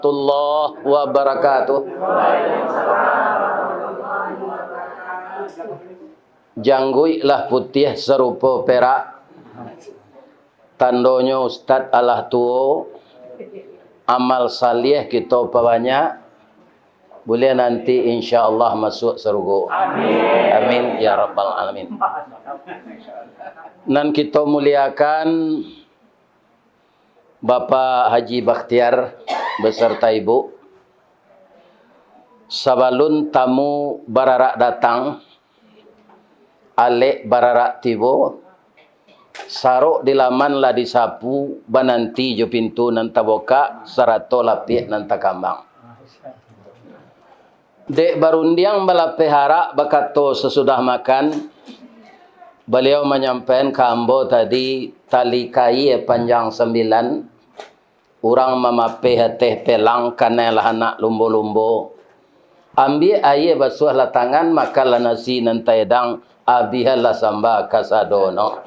Warahmatullahi wabarakatuh. Janggui lah putih serupa perak, tandonyo Ustaz alah tuo, amal salih kita banyak, boleh nanti insya-Allah masuk surga. Amin. Amin ya rabbal alamin. Dan kita muliakan Bapak Haji Bakhtiar beserta Ibu. Sabalun tamu bararak datang, alek bararak tibo, saruk di laman lah disapu, bananti jo pintu nan taboka, sarato lapik nan takambang. Dek barundiang balape harak bakato sesudah makan, beliau menyampaikan ke ambo tadi tali kai panjang 9, orang memape hateh pelang kanel anak lumbo-lumbo. Ambil air basuh lah tangan, makan lah nasi nan taedang, abihalah samba kasadono.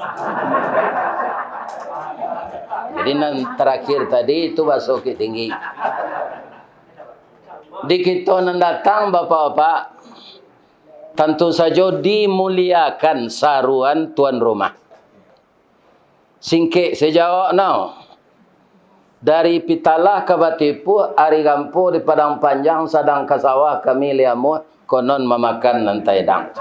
Jadi nan terakhir tadi itu basuh ke tinggi. Di kita nan datang bapak-bapak, tentu saja dimuliakan saruan tuan rumah. Singkik sejawab now. Dari Pitalah ke Batipu, Ari Gampo di Padang Panjang, Sadang ke sawah kami liamu, konon memakan nantai dang.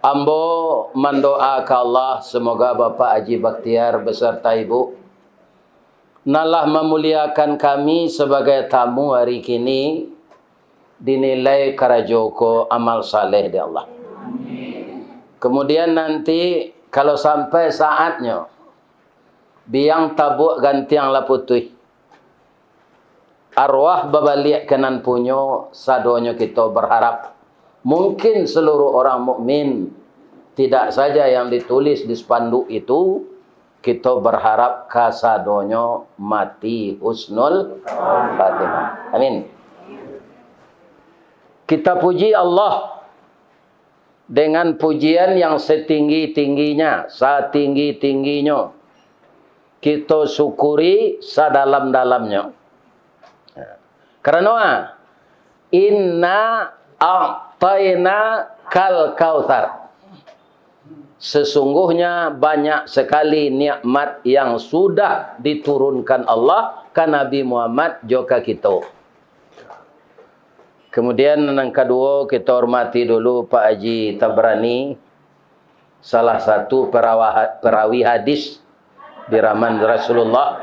Ambo mendoa ke Allah, semoga Bapak Haji Bakhtiar beserta Ibu nalah memuliakan kami sebagai tamu hari kini, dinilai karajoko amal saleh di Allah. Kemudian nanti kalau sampai saatnya biang tabuk gantiang laputui, arwah babalik kenan punyo, sadonyo kita berharap mungkin seluruh orang mukmin, tidak saja yang ditulis di spanduk itu, kita berharap kasadonyo mati husnul khatimah. Amin. Kita puji Allah dengan pujian yang setinggi-tingginya, setinggi-tingginya. Kita syukuri sadalam-dalamnya. Karena inna a'tayna kal kautsar. Sesungguhnya banyak sekali nikmat yang sudah diturunkan Allah ke Nabi Muhammad juga kita. Kemudian yang kedua kita hormati dulu Pak Haji Tabrani, salah satu perawi hadis di zaman Rasulullah.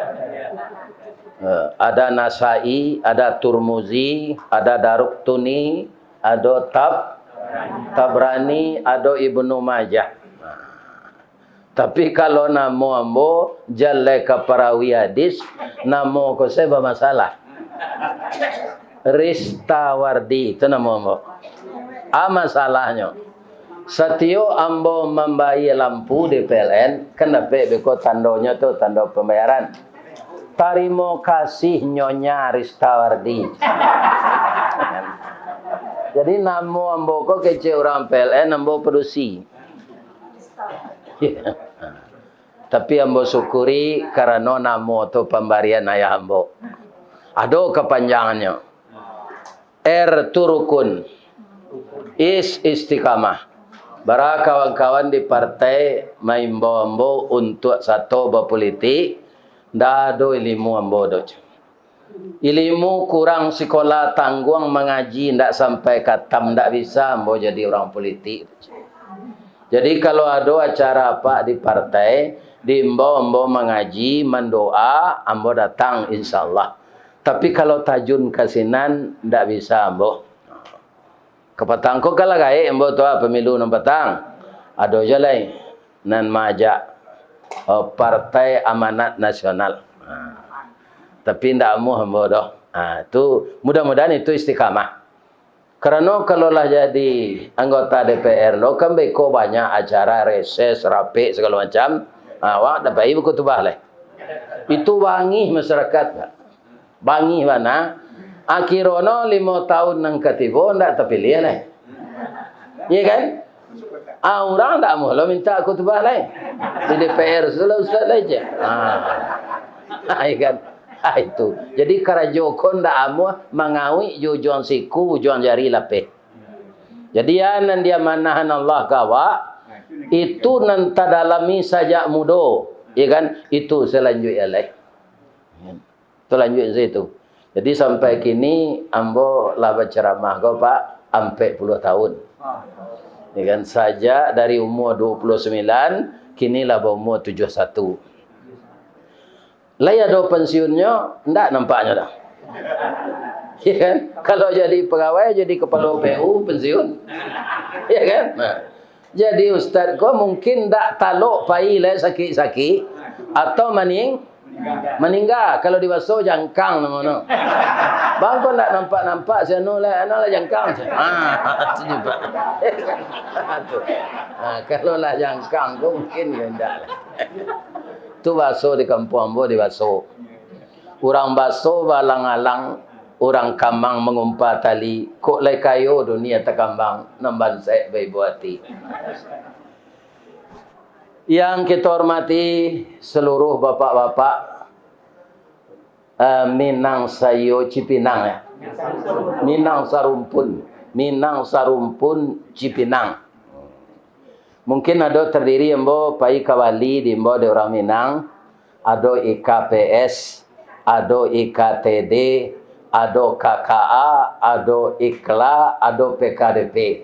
Ada Nasai, ada Turmuzi, ada Daruqtuni, ada Tabrani, ada Ibnu Majah. Tapi kalau namo ambo jelek ke perawi hadis, namo ko saya bermasalah. Ristawardi itu namo ambo. Masalahnya Satyo ambo membayar lampu di PLN, kenapa beko tandonya tu tanda pembayaran. Terima kasih Nyonya Ristawardi. Jadi namo ambo ko kece orang PLN ambo produksi. Tapi ambo syukuri karena namo tu pemberian ayah ambo. Ada kepanjangannya. Turukun. Istiqamah. Bara kawan-kawan di partai maimbo-ambo untuk satu berpolitik, ndak ada ilmu ambo do. Ilmu kurang sekolah tangguang mengaji ndak sampai katam ndak bisa ambo jadi orang politik. Jadi kalau ada acara apa di partai, diimbau-imbau mengaji, mendoa, ambo datang insyaAllah. Tapi kalau tajun kasinan, ndak bisa ambo. Kepatang ko kala gaya ambo tua pemilu nang petang. Ada je lain nan majak Partai Amanat Nasional. Tapi ndak mu ambo doh. Tu mudah-mudahan itu istiqamah. Karena kalau lah jadi anggota DPR lo kan beko banyak acara reses, rapi segala macam. Awak dapat ibu kutubah lah. Itu wangi masyarakat. Wangi mana? Akhirono 5 tahun nang ketibo ndak terpilih lah. Iya kan? Orang ndak mau lo minta kutubah lah. Di DPR sudah ustaz aja. Iya kan? Itu. Jadi karajoko ndak amu mangawi jujuan siku juan jari lapeh. Jadi anan dia manahan Allah gawa itu nanta dalami saja mudo, ya kan? Itu selanjutnya lah. Itu lanjut situ. Jadi sampai kini ambo lah berceramah kau Pak sampai 10 tahun. Ya kan saja dari umur 29 kini lah umur 71. Lah ya do pensiunnya ndak nampaknya dah. Ya kan? Kalau jadi pegawai jadi kepala PU pensiun. Ya kan? Nah. Jadi ustaz kau mungkin ndak taluk pai le sakit-sakit atau meninggal kalau dibasuh jangkang ngono. Bang kau ndak nampak saya nolak jangkang. Itu juga. Kalau lah jangkang kau mungkin ndak. Tu basuh di kampung ambo dibasuh. Orang basuh balang-alang, orang kamang mengumpat tali, kok lai kayo dunia terkambang, namban saya bayi buati. Yang kita hormati seluruh bapak-bapak Minang Sayo Cipinang ya. Minang Sarumpun Cipinang. Mungkin ada terdiri embo pai kawali di embo de orang Minang, ada IKPS, ada IKTD, ada KKA, ada IKLA, ada PKDP.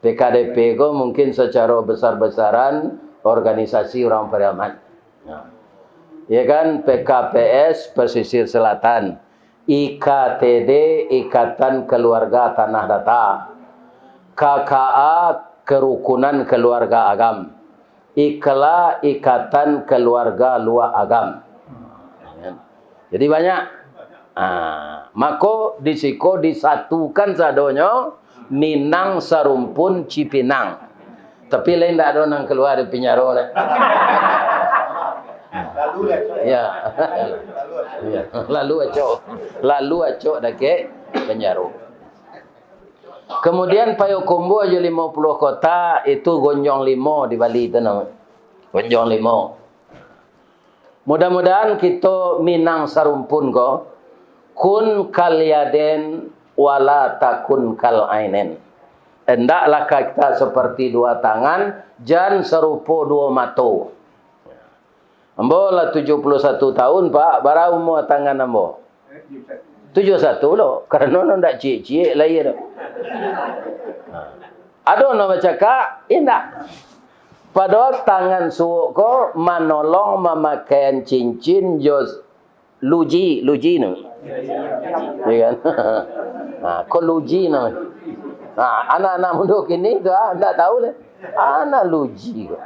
PKDP itu mungkin secara besar-besaran organisasi orang Pariaman. Ya kan, PKPS Pesisir Selatan, IKTD Ikatan Keluarga Tanah Datar, KKA Kerukunan Keluarga Agam, IKLA Ikatan Keluarga Luar Agam. Jadi banyak. Maka disiko disatukan sadonyo Minang Sarumpun Cipinang. Tapi lain tak ada nang keluar di Pinyaro. Ya. Lalu acok dake Pinyaro. Kemudian Payokumbo aja 50 kota itu gonjong limo di Bali itu namanya. Gonjong limo. Mudah-mudahan kita Minang Sarumpun ko kun kalyaden wala takun kal ainen. Hendaklah kita seperti dua tangan jan serupa dua mata. Ambo lah 71 tahun Pak, bara umur tangan ambo. 71 loh, karena no ndak cie-cie lah ya. Ada no bercakap, indah. Padahal tangan suuk ko manolong memakai cincin jos luji no. Ya kan? Ko luji no. Anak-anak muda kini tu ndak tahu lah. Anak luji ko.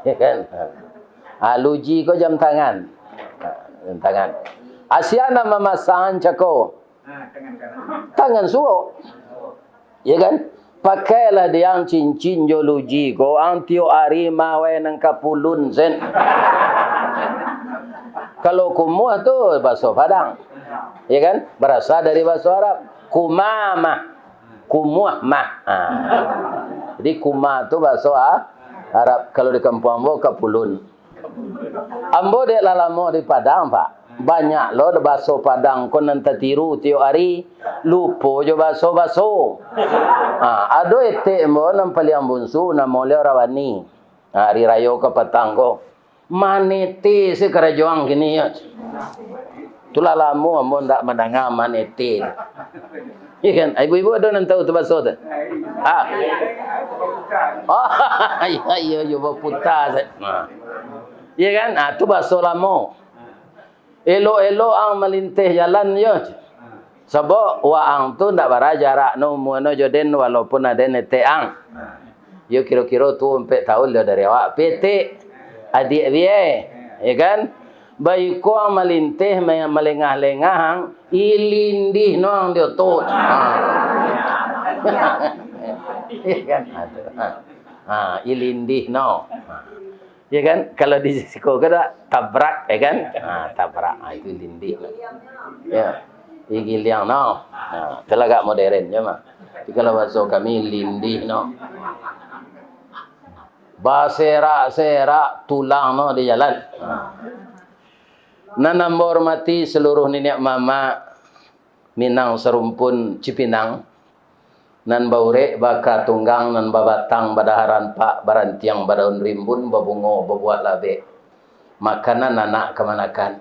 Ya kan? Luji ko jam tangan. Jam tangan. Asyana memasangan cako. Tangan suuk. Ya kan? Pakailah dia yang cincin jo luji ko antio ari mawe nang kapulun sen. Kalau kumuah tu bahasa Padang. Ya kan? Berasal dari bahasa Arab. Kumama. Kumuah mah. Jadi kumah tu bahasa Arab. Kalau di kampung ambo kapulun. Ambo dek lama di Padang Pak. Banyak loh bahasa Padang kon nanta tiru tio ari lupo jo bahasa. Ado ete mo nang paliang bunsu na mole rawani. Hari rayo ke petangko. Manete se kerajuang kini ya. Tula lamu ambo ndak mendengar manete. Ikan ibu-ibu ada nang tahu tu bahasa tu. Iya yo putar. Ya kan? Tu bahasa lama. Elo-elo ang melintih jalan yo. Sebab waang tu ndak bara jarak no muano joden walaupun ada neteang. Yo kira-kira tu 4 tahun dah dari awak PT adik dia. Ya kan? Baik ko ang melintih melengah-lengah ilindih no ang dia tu. Ya kan? Ilindih no. Ya kan? Kalau di siko kada tabrak, ya kan? Tabrak. Itu lindih. Ya. Gigi liang no. Telagak modern je mah. Tapi kalau bahasa kami lindih no. Baserak-serak tulang no di jalan. Nanam hormati seluruh nenek mama Minang serumpun Cipinang. Nan baurek baka tunggang nan babatang badaharan pak barantiang badaun rimbun babungo babuat labe. Makanan anak kemanakan.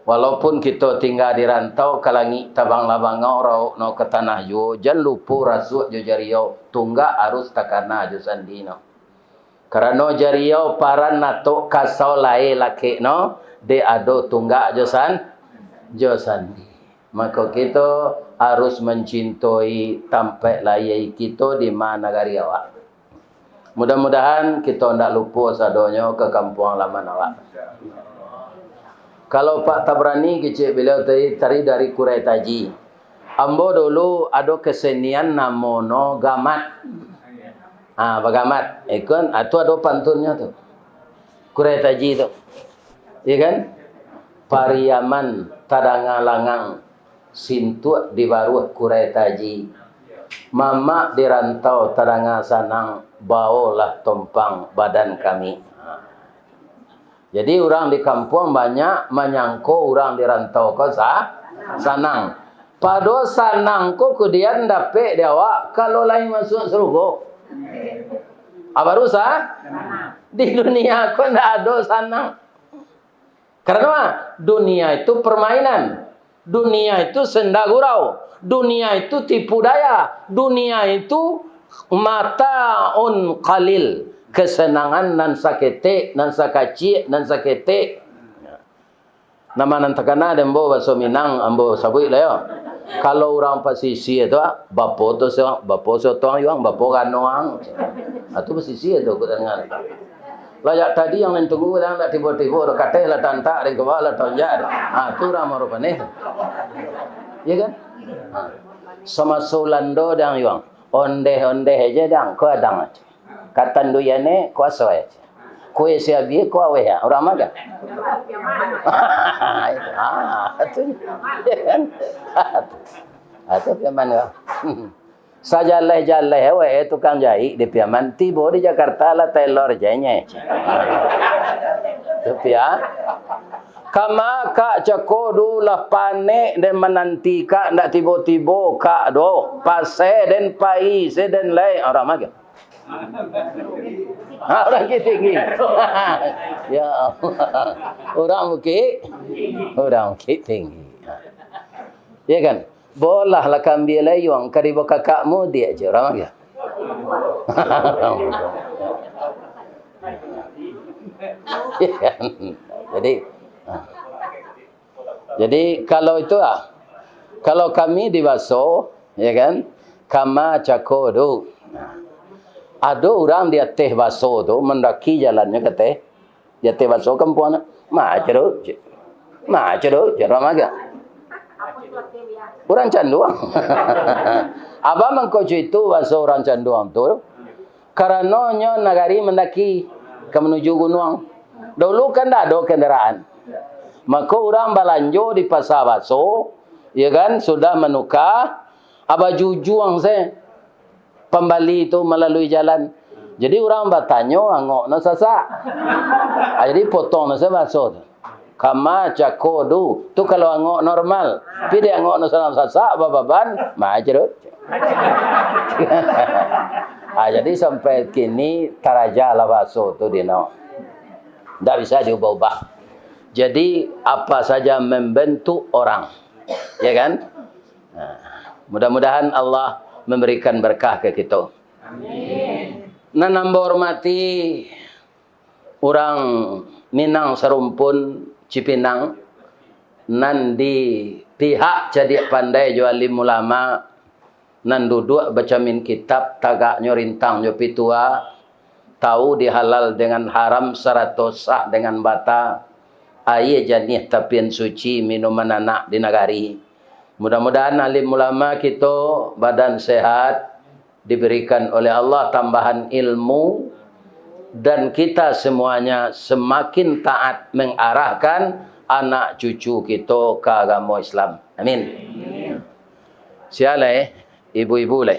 Walaupun kita tinggal di rantau kalangi tabang labangau rau no ke tanah yo jan lupu rasuk jo jariau tunggak arus takana jo sandino. Karena jariau paran nato kasau lae laki no de ado tunggak jo sandi. Maka kita harus mencintai tampai layai kita di mana negari awak. Mudah-mudahan kita tidak lupa sadonyo ke kampung halaman awak. Kalau Pak Tabrani kecil beliau tadi dari Kurai Taji. Ambo dulu ada kesenian namono gamat. Bagamat. Ikon, itu ada pantunnya tuh. Kurai Taji itu. Iya kan? Pariaman tadangalangang sintu di baruh Kurai Taji. Mama di rantau tadanga sanang baolah tompang badan kami. Jadi orang di kampung banyak menyangko orang di rantau ko sanang. Pado sanang ko kemudian dapat dia awak kalau lain masuk surga. Apa rusak? Di dunia ko ndak ada sanang. Karena dunia itu permainan. Dunia itu senda gurau. Dunia itu tipu daya. Dunia itu mataun qalil. Kesenangan nan sakete, nan sakaci, nan sakete. Nama nan takana dembo bahasa Minang ambo sabui lah yo. Kalau orang pasisi itu bapo tu seorang, bapo seorang yang bapo kanoang. Itu pasisi itu aku dengar. Layak tadi yang tunggu dah nak tiba-tiba kata lah tantak dan kepala tonjak. Tu ramai orang ni. Ya kan? Sama sulando dang yang onde aja dang ko adang aja. Katan duyane kuasa aja. Kue siabi ko awe ya. Orang maga. Itu. Ya kan? Itu piaman ya. Sajaleh we tukang jahit di piaman tibo di Jakarta lah tailor jahitnya. Itu pia. Kama kak cakodu lah panek dan menanti kak ndak tiba-tiba kak do pase dan pai se dan lai orang maga. Orang tinggi. Ya Allah. Orang mungkin tinggi. Ya kan? Bolah lah kambil layuang karibu kakakmu dia je orang maga. Ya kan? Jadi kalau itu kalau kami di Baso, ya kan, kama cakodo. Ada orang di atas Baso tu mendaki jalannya ke teh, di atas Baso kampuan, macero, orang maga. Orang canduang. Abang mengkocu itu Baso orang canduang tu, karena nyo nagari mendaki ke menuju gunung. Dulu kan dah ada kendaraan. Maka orang balanjo di pasar Baso, ya kan, sudah menukar, aba jujuang saya, pembali itu melalui jalan. Jadi orang bertanya, angok no sasak. Jadi potong no saya Baso. Kama cakodu, tu kalau angok normal. Tapi dia angok no sasak, bababan, majerut. Jadi sampai kini taraja lah Baso tu dia no. Tak bisa diubah-ubah. Jadi apa saja membentuk orang, ya kan? Mudah-mudahan Allah memberikan berkah ke kita. Amin. Nanam hormati orang Minang serumpun Cipinang, nan di pihak jadi pandai jo alim ulama, nan duduk baca min kitab tagak nyorintang jo pitua, tahu dihalal dengan haram seratus sah dengan bata. Air jenis tapian suci minuman anak di negari. Mudah-mudahan alim ulama kita badan sehat, diberikan oleh Allah tambahan ilmu, dan kita semuanya semakin taat mengarahkan anak cucu kita ke agama Islam. Amin. Sialai ibu-ibu le.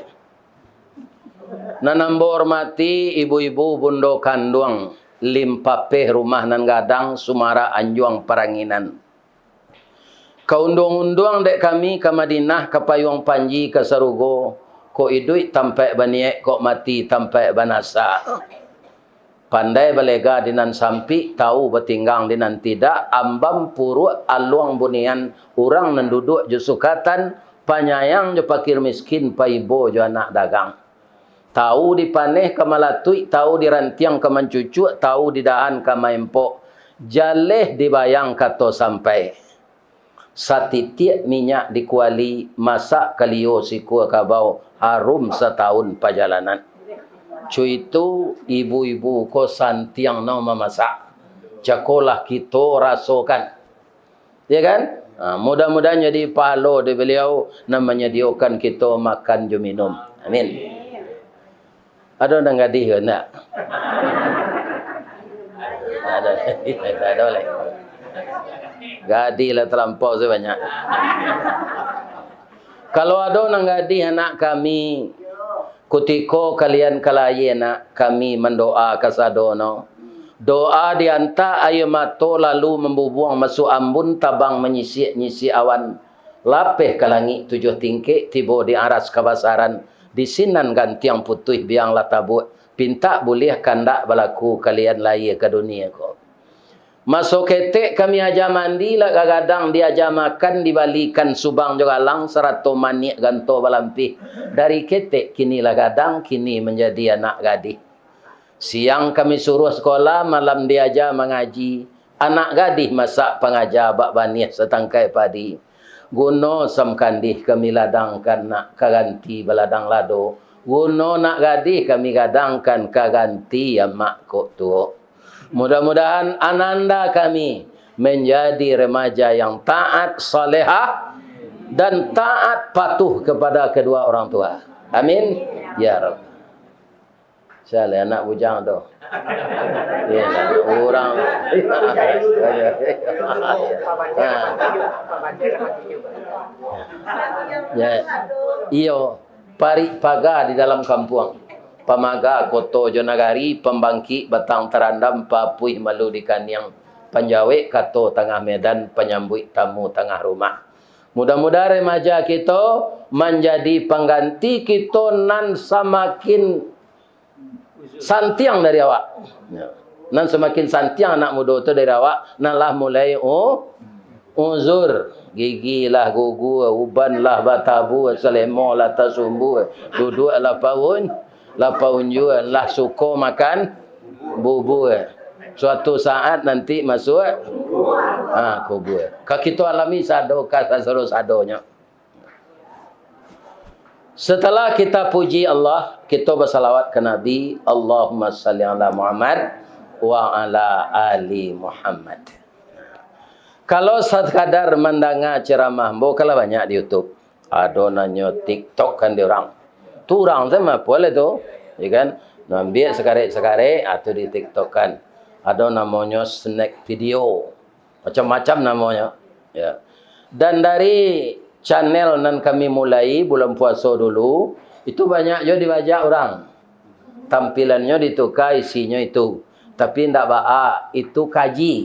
Nanam hormati ibu-ibu bundo kandung limpapeh rumah nan gadang Sumara Anjuang Paranginan. Kaundung-undung dek kami ke Madinah, ke Payung Panji, ke Sarugo. Ko idui tampai baniek, ko mati tampai banasa. Pandai balega dinan sampi, tahu bertinggang dinan tidak. Ambam puruk aluang bunian, orang nan duduk jusukatan, panyayang jo pakir miskin, paibo jo anak dagang. Tahu dipaneh ke malatui, tahu dirantiang ke mencucuk, tahu didaan ke maempok. Jaleh dibayang kato sampai. Satitiak minyak dikuali, masak kalio siku kabau, harum setahun perjalanan. Cuy itu ibu-ibu ko santiang no memasak. Cakolah kita rasakan. Ya kan? Mudah-mudahan jadi pahala di beliau nak menyediakan kita makan dan minum. Amin. Ada orang gadis ke tak? Ada boleh. Gadis lah terlampau sebanyak. Kalau ada orang gadis anak kami, kutiko kalian kalaye nak kami mendoa kasadono. Doa dianta air mata lalu membubuang masuk ambun tabang menyisi awan. Lapeh ke langit 7 tingkik tiba di aras kabasaran. Di sinan gantiang putih biang latabut. Pinta boleh kandak berlaku kalian lahir ke dunia ko. Masuk ketek kami aja mandi lah kadang dia aja makan dibalikan subang juga lang 100 manik ganto balampi. Dari ketek kini lah kadang kini menjadi anak gadis. Siang kami suruh sekolah, malam dia aja mengaji. Anak gadis masak pengajar bak banih setangkai padi. Guno sam kandih kami ladangkan nak kaganti beladang lado. Guno nak gadis kami gadangkan kaganti ya mak kok tu. Mudah-mudahan ananda kami menjadi remaja yang taat, salehah dan taat patuh kepada kedua orang tua. Amin. Ya Rabb. Salah anak bujang tu. Ya, orang. Ya, iyo pari paga di dalam kampung. Pamaga koto jonagari pembangki batang terandam papui malu di kaniang panjawe kato tengah medan penyambut tamu tengah rumah. Mudah-mudahan remaja kita menjadi pengganti kita nan semakin santiang dari awak. Nan semakin santiang anak muda tu dari awak, nan lah mulai uzur. Gigi lah gugu, uban lah batabu, selemo lah tasumbu, duduk lah paun, lah paunjuan, lah suko makan bubu. Suatu saat nanti masuk kubur. Kalau kita alami sado, kata suruh sadonya. Setelah kita puji Allah, kita bersalawat ke Nabi. Allahumma salli ala Muhammad wa ala ali Muhammad. Kalau sekadar mendengar ceramah, kalau banyak di YouTube. Ada nanya TikTok kan dia orang. Tu orang sama boleh tu. Ya kan? Ambil sekarik-sekarik atau di TikTok kan. Ada namanya snack video. Macam-macam namanya. Ya. Dan dari channel nan kami mulai bulan puasa dulu, itu banyak je dibajak orang. Tampilannya ditukar, isinya itu. Tapi tidak baak, itu kaji.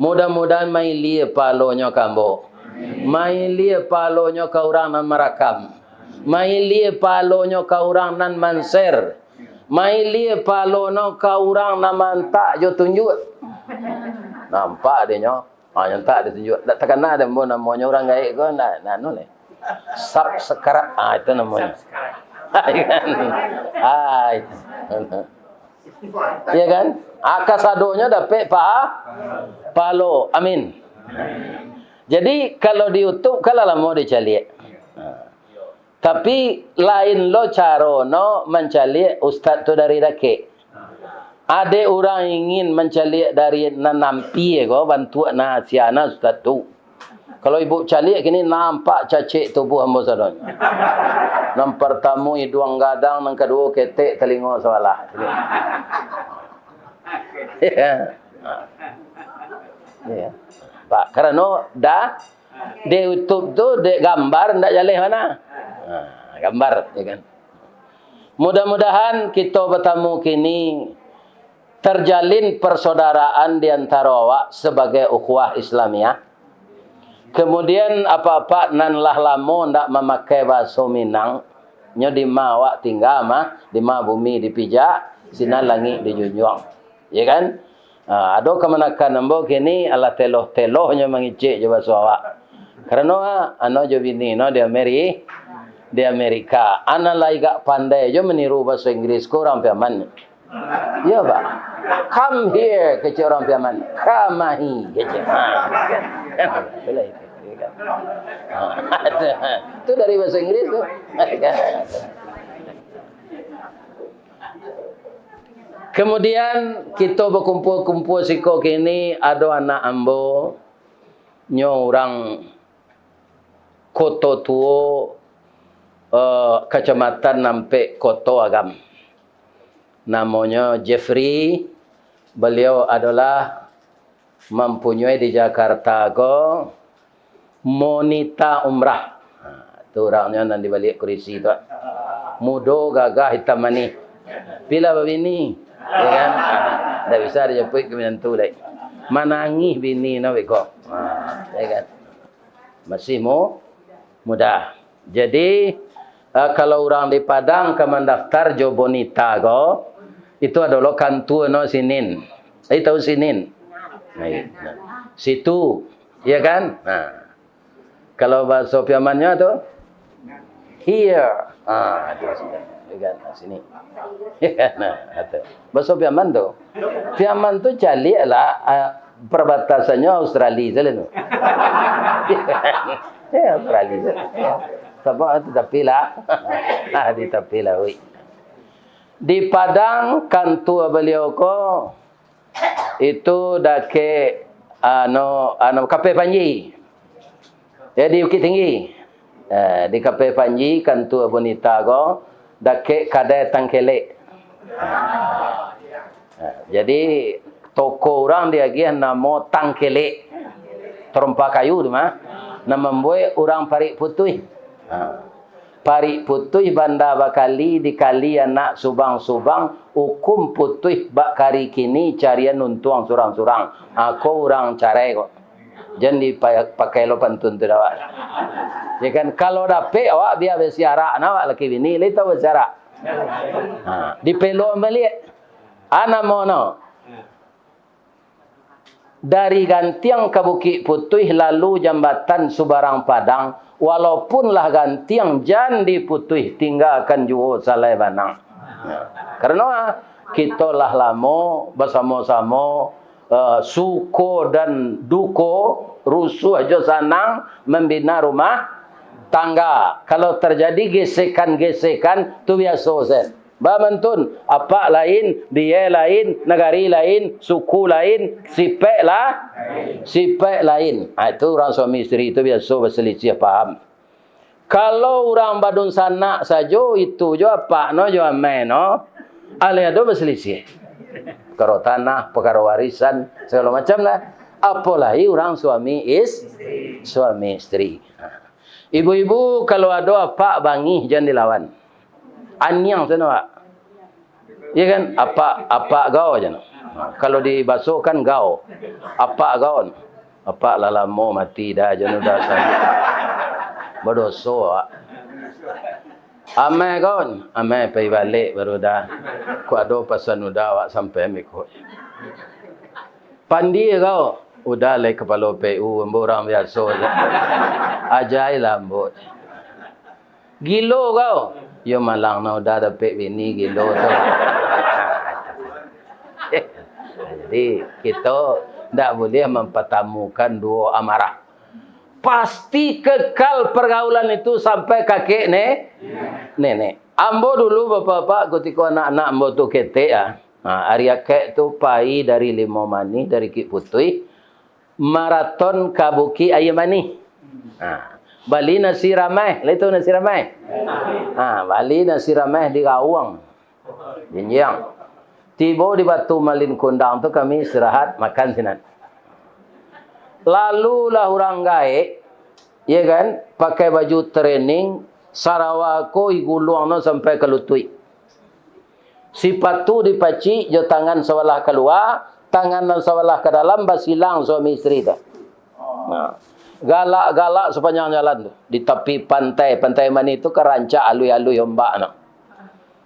Mudah-mudahan main lia palonya kamu. Main lia palonya ke orang nan merakam. Main lia palonya ke orang nan manser. Main lia palonya ke orang nan mantak jo tunjuk. Nampak dia nyo. Yang tak ditunjuk. Tak terkena ada namanya orang gaib kau nak noleh. Sab sekarat. Itu namanya. Ya kan? Akasadonya dapat palo. Amin. Jadi kalau di YouTube kalau mau dicari. Tapi lain lo cara no mencari ustaz tu dari dake. Ada orang ingin mencari dari nanampi ko bantu na siana ustaz tu. Kalau ibu cari kini nampak cacik tubuh hamba sadon. Nam pertama hidung gadang, nang kedua ketek telinga sebelah. Ya. Ya. Pak, kerana dah di YouTube tu de gambar ndak jaleh mana? Gambar, ya kan. Mudah-mudahan kita bertemu kini terjalin persaudaraan di antara awak sebagai ukhuwah Islamiyah. Kemudian apa-apa nan lah lamo ndak memakai bahasa Minang. Nyo di ma awak tinggal mah, di ma bumi dipijak, sinan langit dijunjung. Ya kan? Ada kemenakan nembo kini ala teloh-telohnya mengicik je bahasa awak. Karena ano jo bini no di Amerika. Ana lai gak pandai jo meniru bahasa Inggris ko orang piaman. Ya ba? Come here kece orang piaman. Kamahi kece. Boleh. Itu dari bahasa Inggris tuh. Kemudian kita berkumpul-kumpul siko kini ada anak ambo nyo orang Koto Tuo kecamatan nampe Koto Agam. Namanya Jeffrey. Beliau adalah mempunyai di Jakarta ko Monita Umrah. Itu orangnya nanti balik kurisi tu. Mudo gagah hitam manis. Bila bini, ya kan? Dah bisa dia jemput ke menantu dah. Manangih bini no beko. Ya kan? Masih muda. Jadi kalau orang di Padang ke mendaftar jo Bonita ko, itu adalah kantor no Sinin. Saya tahu Sinin. Nah, situ, ya kan? Nah. Kalau bahasa Piamannya tu here. Itu kan sini. Ya nah, itu. Bahasa Piaman tu. Piaman tu jali lah perbatasannya Australia saja tu. Ya, Australia saja. Sebab itu tapi lah. Di tapi lah oi. Di Padang kantor beliau ko itu dak ke Kape Panji. Ya di Bukit Tinggi. Di Kape Panji kantor Bonita ko dake kadai Tangkelek. Jadi toko orang dia gih nama Tangkelek. Terompa kayu tu mah. Nama membuat orang Parik Putui. Parik Putui banda bakali dikali anak subang-subang hukum putui bakari kini carian nuntuang surang-surang. Aku orang carai kok. Jangan dipakai lo pantun tu awak. Ya kan kalau dapet awak biar bersiarak awak laki bini le tahu bersiarak. Di pelo balik. Ana mono. Dari Gantiang ke Bukit Putih lalu jambatan Subarang Padang, walaupun lah Gantiang jan di Putih tinggalkan juo salai banang. Karena kita lah lama bersama-sama suko dan duko rusuh aja sanang membina rumah tangga. Kalau terjadi gesekan-gesekan tu biasa sen. Bamantun apa lain, biaya lain, negari lain, suku lain, sipek lain. Itu orang suami isteri itu biasa berselisih paham. Kalau orang badun sanak saja itu jo apa no jo ame no. Ale ado berselisih. Perkara tanah, perkara warisan, segala macam lah. Apalagi orang suami isteri. Ibu-ibu kalau ada apa bangih jangan dilawan. Anyang sana pak. Ya kan? Apa gau aja. Kalau dibasuhkan gau. Apa gaun? Apa lalamo mati dah jangan dah sana. Berdosa pak. Amai gaun, amai pergi balik baru dah. Ku ada pasan udah awak sampai mikot. Pandi kau, udah lek kepala PU, orang biasa je. Ajai lambut. Gilo kau, yo malang na udah dapat bini gilo tu. Jadi kita tak boleh mempertemukan dua amarah. Pasti kekal pergaulan itu sampai kakek nenek. Ambo dulu bapak-bapak ketika anak-anak ambo tu ketek ya. Hari akek tu pai dari Limau-Mani dari Kik Putui maraton Kabuki Ayamani. Bali nasi ramai, itu nasi ramai. Bali nasi ramai di Gawang. Jinjang. Tiba di Batu Malin Kundang tu kami istirahat makan sinan. Lalulah orang gaek, ya kan, pakai baju training, Sarawako igulung no sampai ke lutut. Sipatu dipaci, jo tangan sebelah keluar, tangan sebelah ke dalam, basilang suami isteri tu. Galak-galak sepanjang jalan tu. Di tepi pantai. Pantai mana itu kerancak alui-alui ombak no.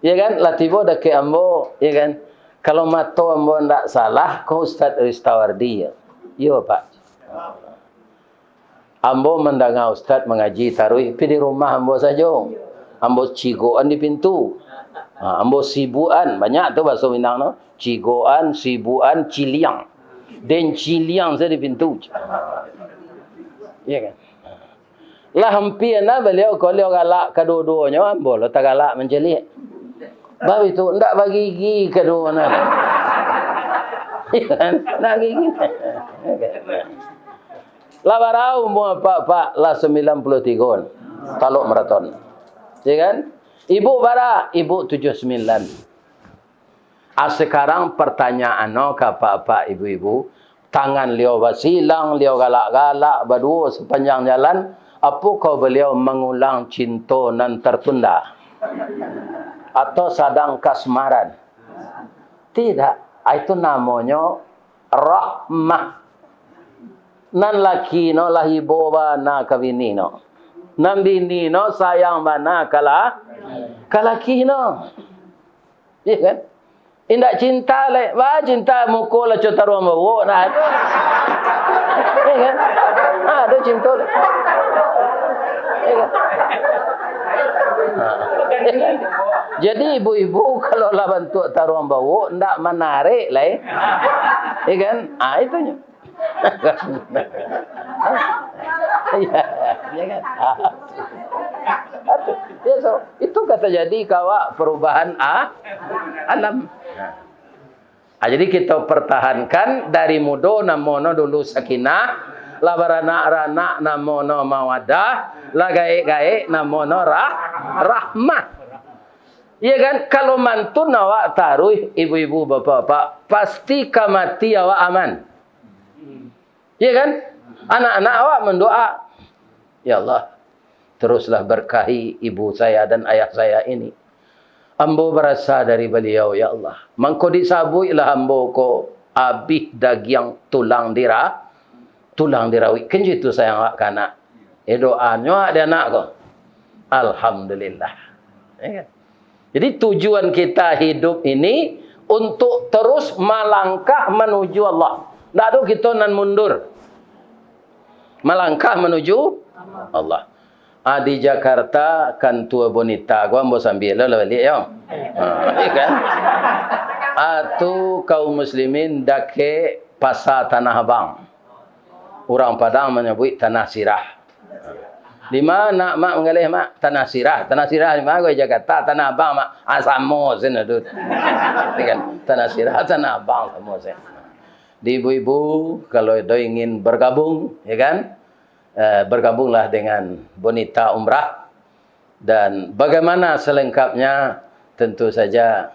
Ya kan? Lah tiba dekat ambo, ya kan? Kalau mato ambo ndak salah, kau Ustaz Ristawardi ya. Yo Pak. Ambo mendengar Ustaz mengaji tarawih di rumah ambo saja. Ambo cigoan di pintu. Ambo sibuan, banyak tu bahasa Minang no. Cigoan, sibuan, ciliang. Dan ciliang saya di pintu. Ya kan? Lah hampir na beliau kalau galak kedua-duanya ambo lo tak galak menjelik. Bab itu ndak bagi gigi kedua-duanya. Ya kan? Nak gigi. Lah barau mu pak lah 93 taluk maraton. Ya kan? Ibu bara, ibu 79. Sekarang pertanyaan ke pak ibu-ibu, tangan liau basilang, liau galak-galak berdua sepanjang jalan, apakah beliau mengulang cinta nan tertunda? Atau sedang kasmaran? Tidak. Itu namanya rahmah. Nan laki no lahibo bana kawini no. Nan bini no sayang bana kalaki no. Ya kan? Indak cinta le, cinta mukul la cota ruang bawa nah. Ya kan? Ada cinta le. Ya kan? Jadi ibu-ibu kalau lah bantu taruang bawa ndak menarik lah. Ya kan? Itunya. Ya kan? Ya, so, itu kata jadi kawa perubahan alam. Jadi kita pertahankan dari mudo namono dulu sakinah, la baranak-ranak namono mawadah, la gaek-gaek namono rahmah. Iya kan? Kalau mantun awak taruh ibu-ibu bapak-bapak, pasti kamati awak aman. Iya kan? Anak-anak awak mendoa, ya Allah, teruslah berkahi ibu saya dan ayah saya ini. Ambo berasa dari beliau, ya Allah. Mangko disabuilah ambo ko abih dagiang tulang dirawi. Kenji tu sayang awak kana. Doanya ada anak ko. Alhamdulillah. Ya. Jadi tujuan kita hidup ini untuk terus melangkah menuju Allah. Tak ada kita nan mundur. Melangkah menuju Allah. Di Jakarta kan tua bonita gua ambo sambil lah balik ya. Kan? Atu kaum muslimin dake pasar Tanah Abang. Orang Padang menyebut Tanah Sirah. Di mana mak mengalih mak Tanah Sirah. Tanah Sirah di mana gua Jakarta, Tanah Abang mak asamo sana tu. Kan? Tanah Sirah, Tanah Abang semua sana. Di ibu-ibu kalau ingin bergabung, ya kan? Bergabunglah dengan Bonita Umrah. Dan bagaimana selengkapnya tentu saja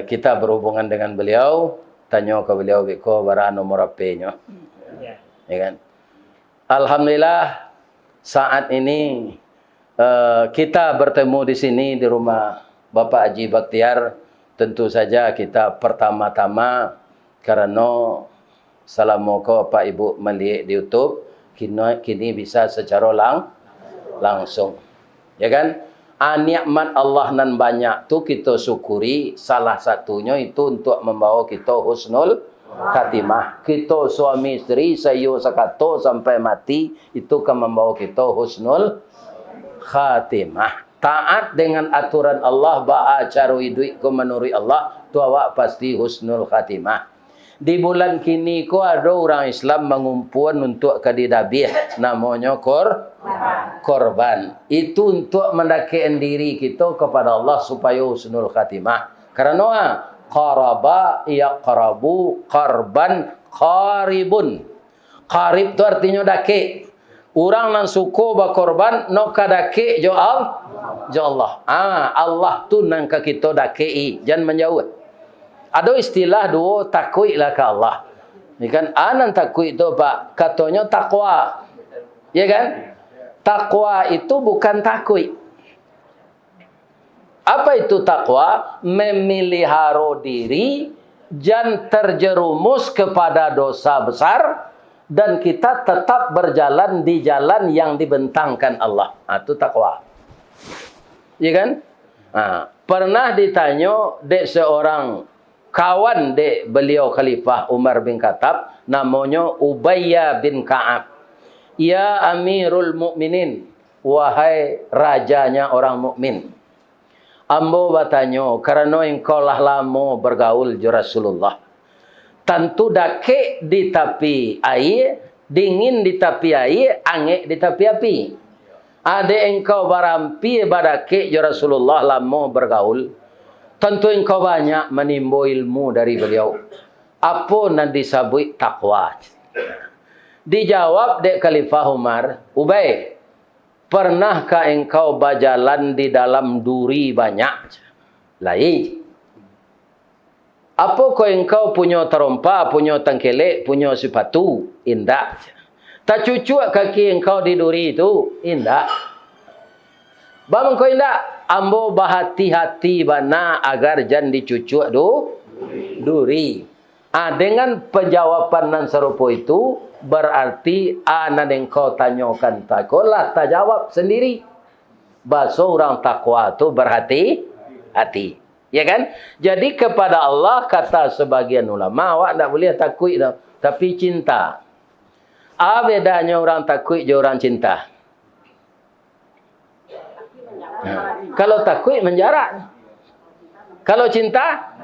kita berhubungan dengan beliau, tanya ke beliau biko bara nomor HP-nya. Ya kan? Alhamdulillah saat ini kita bertemu di sini di rumah Bapak Haji Bakhtiar. Tentu saja kita pertama-tama karena salamualaikum Pak Ibu melihat di YouTube kini bisa secara langsung, ya kan? Nikmat Allah nan banyak tu kita syukuri. Salah satunya itu untuk membawa kita husnul khatimah. Kita suami isteri sayu sakato sampai mati itu kan membawa kita husnul khatimah. Taat dengan aturan Allah, ba'a carui duit ku menurut Allah, tu awak pasti husnul khatimah. Di bulan kini ko ada orang Islam mengumpul untuk kadidabih namanya korban. Itu untuk mendekatkan diri kita kepada Allah supaya husnul khatimah. Karena qaraba yaqrabu qarban qaribun. Qarib itu artinya dake. Orang nan suku berkorban no kadake jo Allah. Allah tu nan ka kita dakei, jangan menjauh. Ada istilah dua takwiklah ke Allah. Ini kan anan takwik itu Pak, katanya takwa. Ya kan? Takwa itu bukan takwik. Apa itu takwa? Memelihara diri jangan terjerumus kepada dosa besar dan kita tetap berjalan di jalan yang dibentangkan Allah. Itu takwa. Ya kan? Pernah ditanya dek seorang kawan dek beliau Khalifah Umar bin Khattab, namanya Ubayyah bin Ka'ab. Ya Amirul Mukminin, wahai rajanya orang mukmin. Ambo bertanya, karena engkau lah lama bergaul dengan Rasulullah. Tentu dake di tepi air, dingin di tepi air, angin di tepi api. Ada engkau barampi badake ya Rasulullah lama bergaul. Tentu engkau banyak menimba ilmu dari beliau. Apa yang disebut takwa? Dijawab dek Khalifah Umar, Ubay, pernahkah engkau berjalan di dalam duri banyak? Lain. Apa kau engkau punya terompa, punya tangkelek, punya sepatu? Indah. Tak cucuk kaki engkau di duri itu? Indah. Bang kau indah? Ambo berhati-hati bana agar jangan dicucuk duri. Dengan penjawaban nan serupa itu, berarti anak engkau tanyakan tak. Kau lah tak jawab sendiri. Bahasa orang takwa itu berhati-hati. Ya kan? Jadi kepada Allah, kata sebagian ulama, awak tak boleh takut dah. Tapi cinta. Apa bedanya orang takut dengan orang cinta? Kalau takut menjarak. Kalau cinta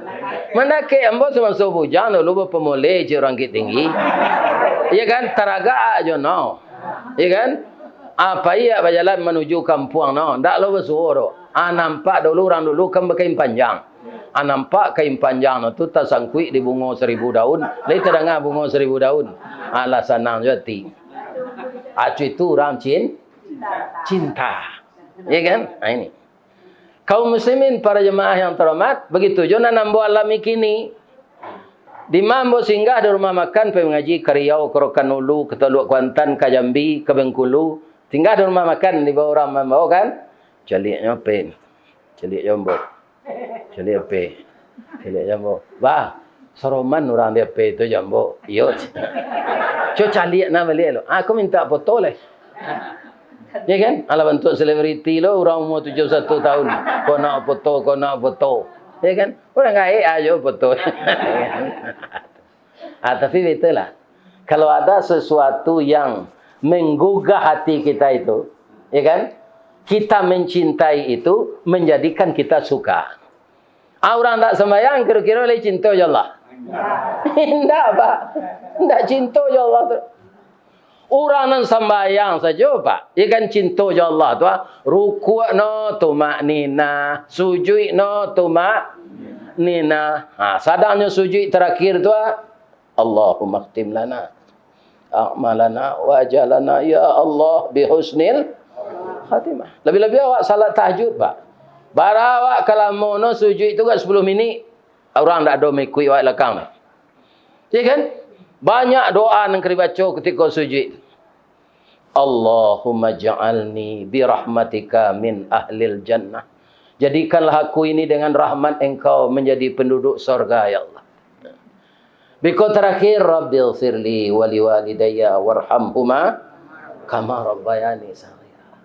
mendaki. Ambo semasa bujang dulu pemulai je orang tinggi. Ya kan? Teraga aja no. Ya kan? Apa ia berjalan menuju kampung no. Tak lo bersuara. Nampak dulu orang dulu kan berkain panjang. Nampak kain panjang no tu tersangkut di bunga 1000 daun. Lain terdengar bunga 1000 daun. Alah senang jati. Itu orang cinta. Ya kan? Ini. Kaum muslimin para jemaah yang terhormat, begitu juga nambo alami kini. Di mambo singgah di rumah makan, pergi mengaji ke Riau, ke Rokanulu, ke Teluk Kuantan, ke Jambi, ke Bengkulu. Tinggal di rumah makan, di bawah orang mambo kan? Celiknya pen. Celik jombo. Celik apa? Celik jombo. Bah, seroman orang dia pe itu jombo. Yo. Coba calik nama dia lo. Aku minta foto leh. Ya kan? Ala bentuk selebriti lo, orang umur 71 tahun. Kau nak foto. Ya kan? Orang kaya aja foto. Tapi betul lah. Kalau ada sesuatu yang menggugah hati kita itu, ya kan? Kita mencintai itu, menjadikan kita suka. Orang tak sembahyang, kira-kira boleh cinta ya Allah. Tidak, Pak. Tidak cinta ya Allah tu. Orang yang sembahyang saja, Pak. Ia kan cinta ya Allah tu. Rukuk no tumak nina. Sujud no tumak nina. Sadarnya sujud terakhir tu. Allahumma khtim lana a'malana wa ajalana ya Allah bihusnil khatimah. Lebih-lebih awak salat tahajud, Pak. Barawak kalau mono sujud itu kan 10 minit. Orang tak ada mengikut awak belakang. Ya kan? Banyak doa yang kena baca ketika sujud. Allahumma ja'alni birahmatika min ahlil jannah. Jadikanlah aku ini dengan rahmat engkau menjadi penduduk surga ya Allah. Biko terakhir, Rabbil firli wali walidayya warhamhuma kama rabbayani saghira.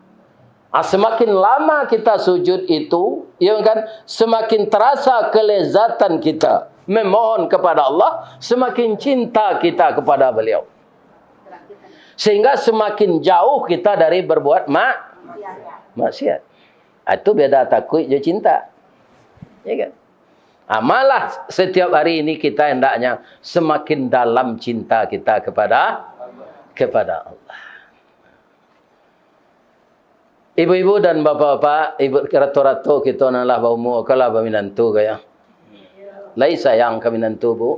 Semakin lama kita sujud itu, ya kan, semakin terasa kelezatan kita memohon kepada Allah, semakin cinta kita kepada beliau. Sehingga semakin jauh kita dari berbuat maksiat. Itu beda takut je cinta. Ya kan? Malah setiap hari ini kita hendaknya semakin dalam cinta kita kepada Allah. Ibu-ibu dan bapa-bapa, ibu ratu-ratu kita nalah baumu kalah baminantu gaya. Lai sayang kami nantu bu.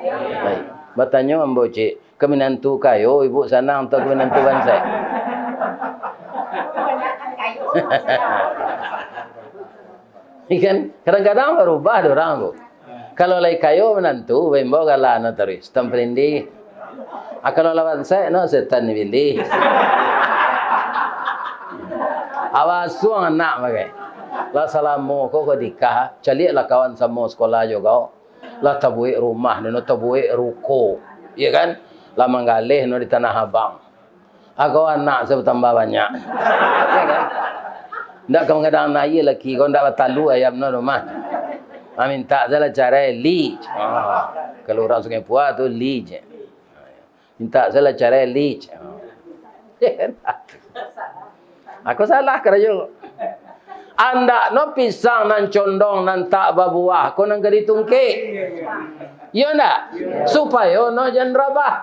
Lai. Bertanya ambo cik, kami nantu kayo ibu sana untuk kami nantu bangsa. Ikan kadang-kadang berubah orang bu. Kalau lai kayo menantu, bembo galah na terus. Tampilindi. Kalau lawan saya, no setan ni bili. Awas suang anak bagai. La salamu ko dikah, calik lah kawan sama sekolah juga. La tabuik rumah, no tabuik ruko. Ya kan? lama galih no di Tanah Abang. Aku anak saya bertambah banyak. Ya kan? Ndak kadang-kadang naya lagi, kau ndak batalu ayam no rumah. Minta saya cara li. Kalau orang Sungai Puah tu li je. Minta saya cara li. Aku salah kerja. Anda no pisang nan condong nan tak berbuah, kau nang gadi tungkek. Ya ndak? Supaya no jangan rabah.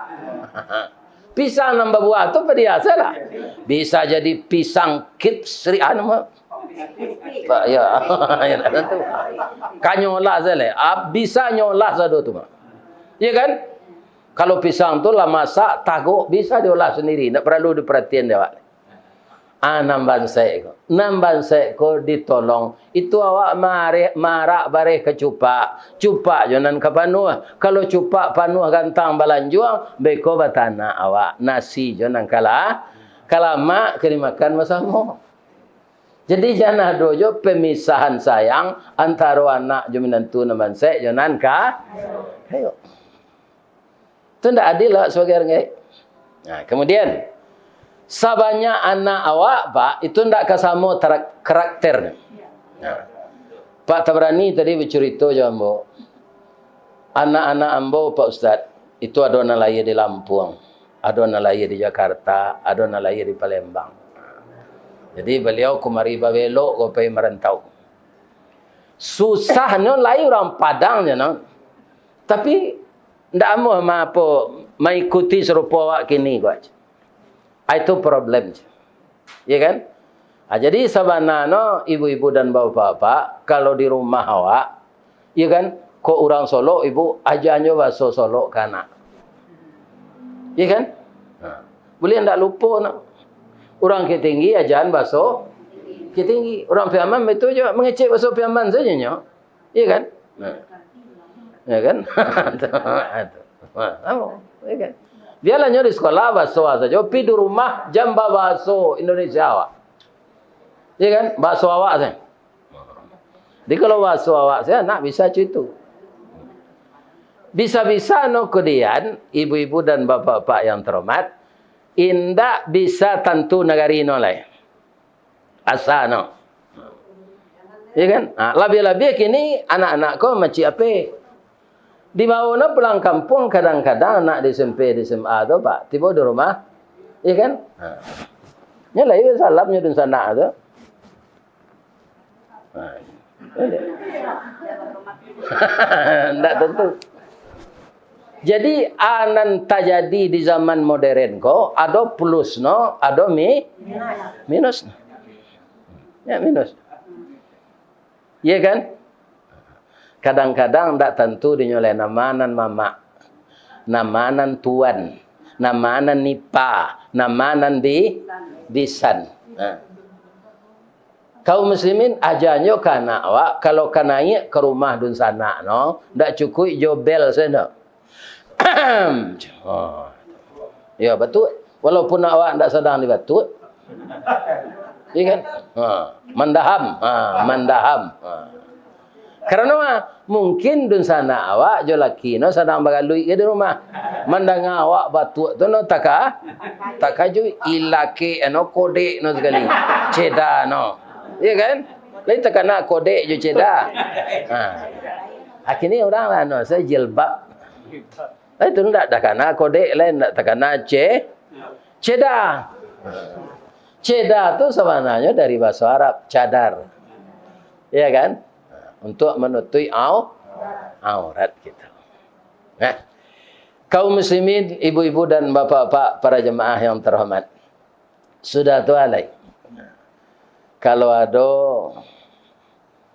Pisang nan berbuah tu biasa lah. Bisa jadi pisang kipsri anu mah. Ya, ya tentu. Kanyolah saja. Bisa nyolah sado tu mah. Ya kan? Kalau pisang tu lah masak, taguk, bisa diolah sendiri. Tak perlu diperhatian dia. Namban saya ko ditolong. Itu awak marak bareh ke cupak. Cupak jonan ke panuh. Kalau cupak panuh gantang balanjuang, beko batana awak. Nasi jonan kalah. Kalau mak kena makan bersama. Jadi jangan dojo pemisahan sayang antara anak jo menantu namban saya jonan ka. Ayo. Itu tidak adil lah sebagai orang. Nah, kemudian sabanya anak awak pak itu tidak kesama karakter. Nah, Pak Tabrani tadi bercerita jambo. Anak-anak ambo Pak Ustaz itu ada anak lahir di Lampung, ada anak lahir di Jakarta, ada anak lahir di Palembang. Jadi beliau kemari babelok ke pergi merantau. Susahnya lahir orang Padang je no. Tapi ndak mau apa mengikuti serupa awak kini gua. Itu problem. Ya kan? Jadi sebenarnya ibu-ibu dan bapak-bapak kalau di rumah awak, ya kan? Kok orang Solo ibu ajarnya bahasa Solo kana. Ya kan? Boleh ndak lupa nak. Orang Ketinggi ajaran bahasa Ketinggi. Orang Piaman itu juga mengecek bahasa Piaman saja nya. Ya kan? Ya kan? Ya kan? Dia lah di sekolah bahasa saja. Tapi di rumah jamba bahasa Indonesia awak. Ya kan? Bahasa awak saja. Jadi kalau bahasa awak saya nak bisa itu. Bisa-bisa no kemudian ibu-ibu dan bapak-bapak yang terhormat indak bisa tentu negari no lai. Asa no. Ya kan? Lebih-lebih kini anak-anak kau macam apa? Di bawah pulang kampung kadang-kadang anak di SMP di SMA tu pak tiba di rumah, ya kan? Nya lah salamnya di sana tu. Tidak tentu. Jadi anan terjadi di zaman modern ko ada plus no, ada minus. Ya minus. Ya kan? Kadang-kadang tidak tentu dinyoleh namanan mama, namanan tuan, namanan nipa, namanan bisan. Kaum muslimin ajanyo kana awak kalau kananya ke rumah dun sana no, ndak cukup jobel sana. Ya betul. Walaupun awak ndak sedang dibatut. Ya kan? Mandaham, mandaham. Karena mungkin dun sana awak jo laki no sedang bagalui ke di rumah. Mandang awak batuk tu no taka ju ilake no kode no sekali. Ceda no. Ya kan? Lain takana kode jo ceda. Akhirnya orang lah no saya jilbab. Itu ndak takana kode lain ndak takana ceda. Ceda tu sebenarnya dari bahasa Arab cadar. Ya kan? Untuk menutupi aurat kita. Nah, kaum muslimin, ibu-ibu dan bapak-bapak, para jemaah yang terhormat. Sudah tu alai. Kalau ada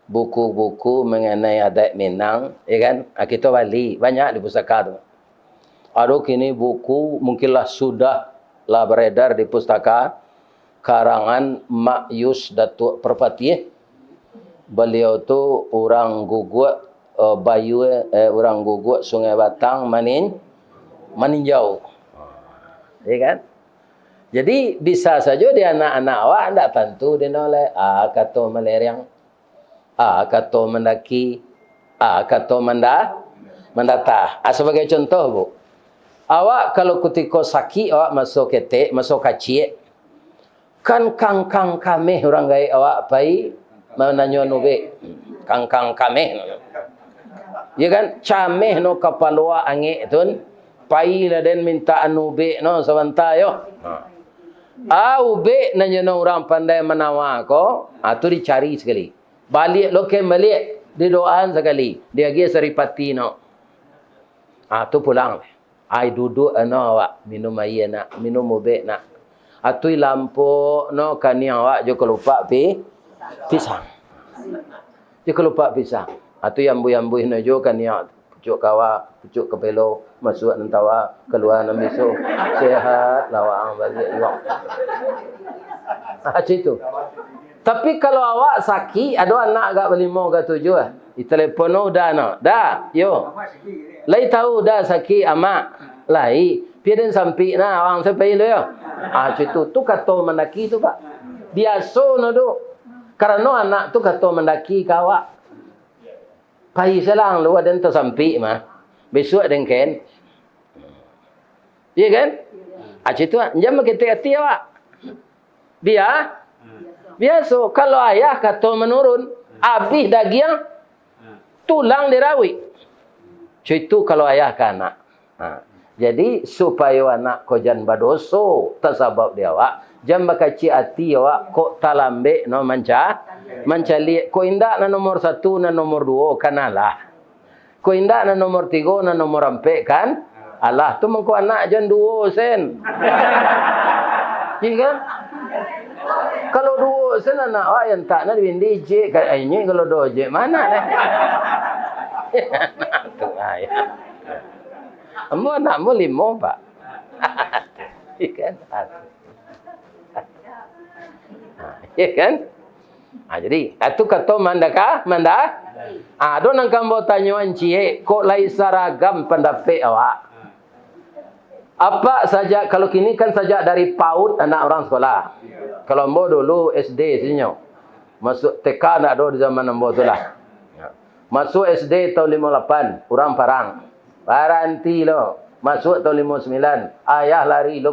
buku-buku mengenai adat Minang, ya kan? Kita balik banyak di pustaka tu. Ada kini buku mungkinlah sudah lah beredar di pustaka karangan Mak Yus Datuk Perpati. Beliau tu orang gugut Bayu orang gugut Sungai Batang meninjau. Ya kan? Jadi bisa saja dia anak-anak awak ndak tentu dia noleh kata melerang, kata mendaki, kata mendatah. Sebagai contoh bu, Awak kalau ketika sakit awak masuk ketek, masuk kacik. Kan kangkang kami orang gaya awak pai menanyo nube. Kangkang kami. Ya kan? Cameh no kapalua angin tun. Pai lah den minta anube no sebentar yo. Ube nanya no orang pandai menawa ko. Tu dicari sekali. Balik loke balik. Dia doaan sekali. Dia pergi seripati no. Tu pulang. Ai duduk awak minum air nak, minum ubek nak. Atui lampu no kani awak jo kelupa pisang. Jo kelupa pisang. Atui ambu-ambu no jo kani awak pucuk kawa, pucuk kepelo, masuk nentawa, keluar nam besok. Sehat lawang balik uang. Itu. Tapi kalau awak sakit, ada anak gak berlima gak tujuh ah. Di telefon dah no. Dah, yo. Lai tahu dah sakit amak. Lai, pian sampai na orang sampai lo yo. Itu tu kata mendaki tu pak. Biasa no tu. Karena anak tu kata mendaki kawak. Pai selang lu ada ento sampai mah. Besok ada ken. Iya kan? Itu jam kita hati awak. Biasa kalau ayah kata menurun, habis daging tulang dirawi. Itu kalau ayah ke anak. Jadi supaya anak ko jan badoso tasabab dia awak, jam bakaci hati awak kok talambe no mancali ko indak na nomor 1 na nomor 2 kanalah. Ko indak na nomor 3 na nomor 4 kan? Allah tu mengko anak jan 2 sen. Iya kan? Kalau 2 sen anak awak yang tak na bindi je ini kalau 2 je mana dah. Tu ayah. Ambo anakmu 5 pak. Ikan. Ya kan? Jadi itu kata manda. Do nang kambo tanyuan cie kok lai saragam pendapat awak. Apa saja kalau kini kan saja dari PAUD anak orang sekolah. Kalau ambo dulu SD sinyo. Masuk TK nak do di zaman ambo tu lah. Masuk SD tahun 58 orang parang. Paranti lo. Masuk tahun 59. Ayah lari lo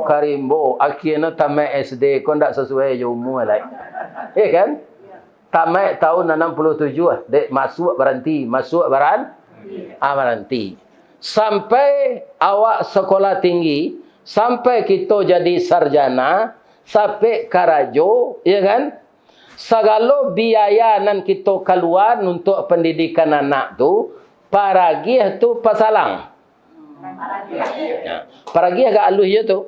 Karimbo. Akhirnya tamat SD. Kau tak sesuai je umur lah. Ya kan? Tamat tahun 67. Dek masuk berhenti. Masuk berhenti. Sampai awak sekolah tinggi. Sampai kita jadi sarjana. Sampai karajo. Ya kan? Segala biaya nan kita keluar untuk pendidikan anak tu. Paragih tu pasalang. Paragih agak alus je tu.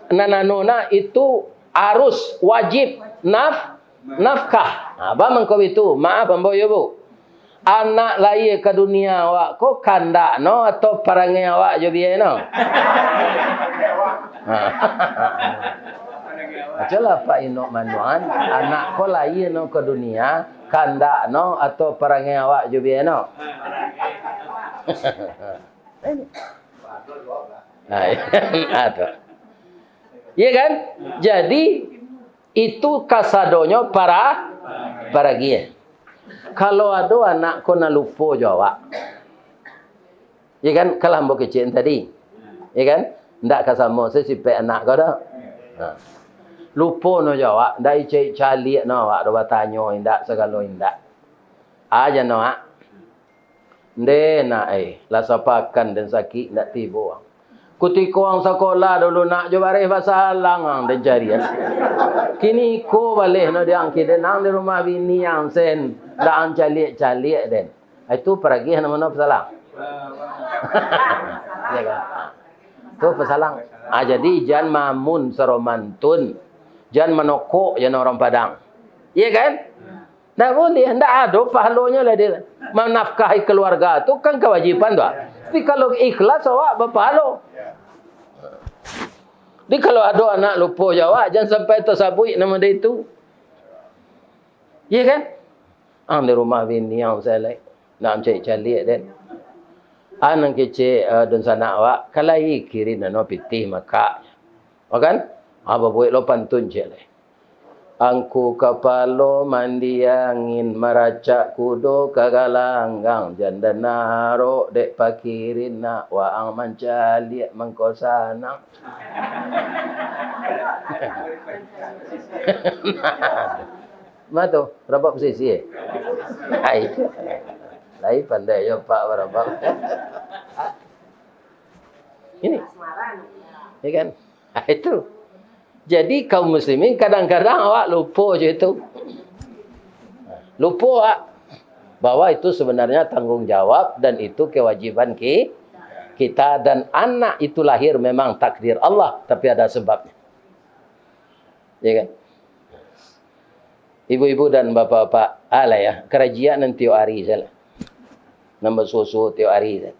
Nananona itu harus wajib nafkah. Apa mengkau itu? Maaf ambo ya bu. Anak lahir ke dunia awak ko kandak no atau parangai awak je biaya no. Ajalah Pak Inok Manuan, anak ko lahir no ke dunia kandak no atau parangai awak je biaya no. Iya kan? Jadi itu kasadonyo para gia. Kalau ada anak ko na lupo jawab. Iya kan? Kalau ambo kecil tadi. Iya kan? Ndak kasamo sesipe anak ko dah. Lupo no jawab, ndak cali no awak do batanyo indak segalo indak. Aja no ah. Nde nak la sapakan dan sakit ndak tibo. Ketika orang sekolah dulu nak jo baris bahasa halang dan jarian. Kini ko baleh no dia angki den nang di rumah bini yang sen dak cali den. Itu pergi nama no pesalang. Ya kan? Tu pesalang. Jadi jan mamun seromantun. Jan menokok jan orang Padang. Iya kan? Tak boleh. Tak ada pahalanya lah dia. Menafkahi keluarga tu kan kewajiban tu. Tapi kalau ikhlas awak berpahala. Jadi kalau ada anak lupa jawab, jangan sampai tersabui nama dia itu. Iya kan? Ang di rumah bini yang saya like. Nak cari dia. Anang kecil dan sana awak. Kalai kiri nano pitih maka. Kan? Apa buat lo pantun je lah. Angku kepala mandi angin, meracak kudo kagalanggang, janda narok dek pakirin nak, waang mancaliak mengkosanang. Matu, berapa posisi? Hai. Lai pandai ya Pak berapa? Ini. Ya kan? Itu. Jadi kaum muslimin kadang-kadang awak lupa je itu. Lupa awak bahwa itu sebenarnya tanggungjawab dan itu kewajiban kita, dan anak itu lahir memang takdir Allah, tapi ada sebabnya. Ya kan? Ibu-ibu dan bapak-bapak, ya, kerajaan dan tiap hari saja. Nombor susu tiap hari saja.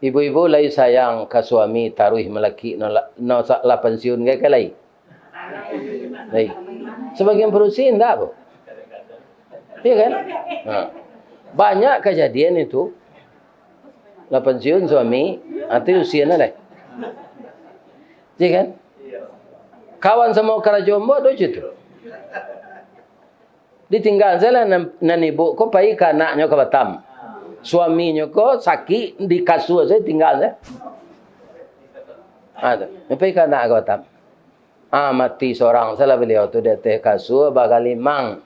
Ibu-ibu lai sayang ke suami taruh melaki no la pensiun ke lai. Lai. Sebagian perusin tak apa. Iya kan? Nah. Banyak kejadian itu. La pensiun suami atau usianya lai. Iya kan? Kawan sama kerajombo tu tu. Ditinggal salah nan ibu ko pai ke anaknya ke Batam. Suaminya ko sakit di kasur saya tinggal saya. Ada. Sampai ke anak ke Batam. Mati seorang salah beliau tu dia teh kasur bagal limang.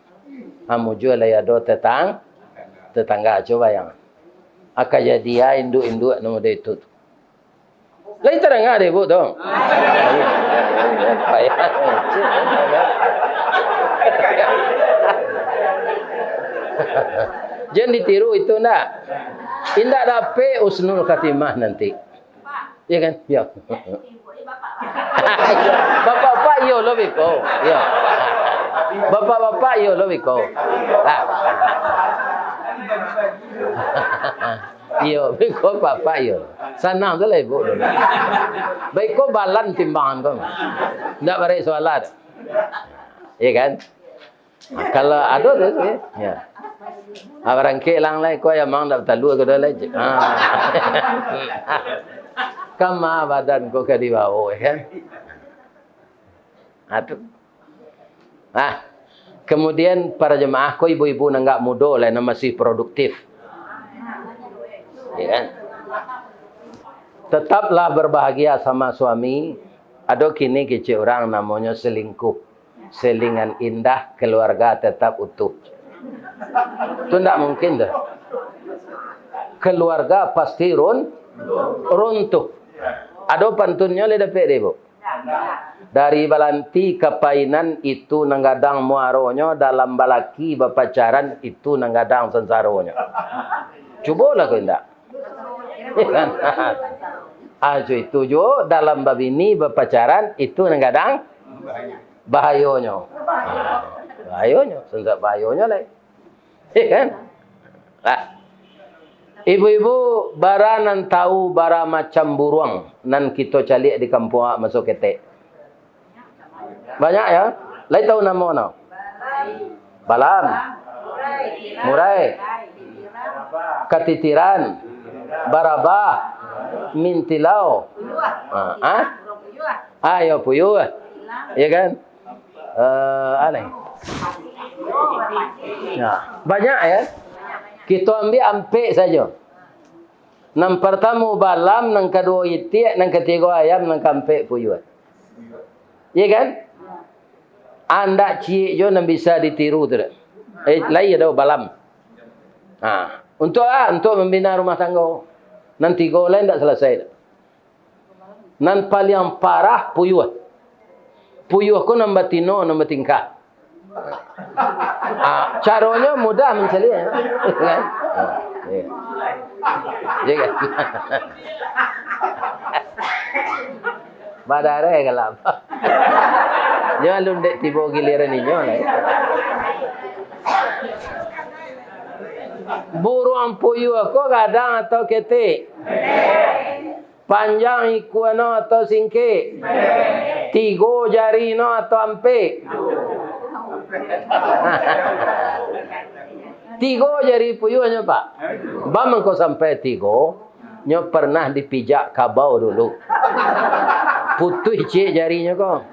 Muncul lah do tetangga coba yang. Akan jadi induk-induk nama dia itu. Lain terang ada ibu dong. Jangan ditiru itu nak. Indah dapat usnul khatimah nanti. Ya kan? Ya. Bapak-bapak yo lebih kau. Ya. Bapak-bapak yo lebih kau. Yo, beko bapak yo. Senang saja ibu. Beko balan timbangan kau. Tidak beres soalan. Ya kan? Kalau ada tu ya. Orang kelang lai kau yang mang dak talu ke dalam. Kama badan kau ke di bawah kan? Atu. Kemudian para jemaah kau ibu-ibu nanggak muda lah, masih produktif. Ya kan? Tetaplah berbahagia sama suami. Ada kini kecil orang namanya selingkuh. Selingan indah, keluarga tetap utuh. Itu tidak mungkin dah. Keluarga pasti runtuh. Ada pantunnya le dapat ibu. Dari balanti kepainan itu nanggadang muaronyo, dalam balaki berpacaran itu nanggadang sensaronyo. Cubalah kau indah. Itu jo dalam babini berpacaran itu nanggadang bahayonyo. Bahayonyo, sensat bahayonyo lah. Kan? Ibu-ibu bara nan tahu bara macam buruang nan kita calik di kampung masuk ketek. Banyak ya? Lai tahu nama mana? Balam. Murai. Katitiran. Barabah. Mintilau. Ayo puyuh. Ya kan? Aneh. Ya, banyak ya. Kita ambil ampek saja. Nang pertama balam, nang kedua itik, nang ketiga ayam, nang kampek puyuh. Ya kan? Anda cik jo nang bisa ditiru tu. Lain ada balam. Untuk membina rumah tangga. Nang tiga lain tak selesai. Nang paling parah puyuh. Puyuh ko nang batino, nang batingkah. Caranya mudah mencari ya. Kan? Ya kan? Badare gelap. Jangan lundek tiba giliran ini lah. Burung puyuh ko gadang atau ketik? Panjang ikuano atau singkik? Tiga jari no atau ampe? Tiga jari puyuhnya Pak. Bang kau sampai tiga, nyo pernah dipijak kabau dulu. Putih cik jarinya kau.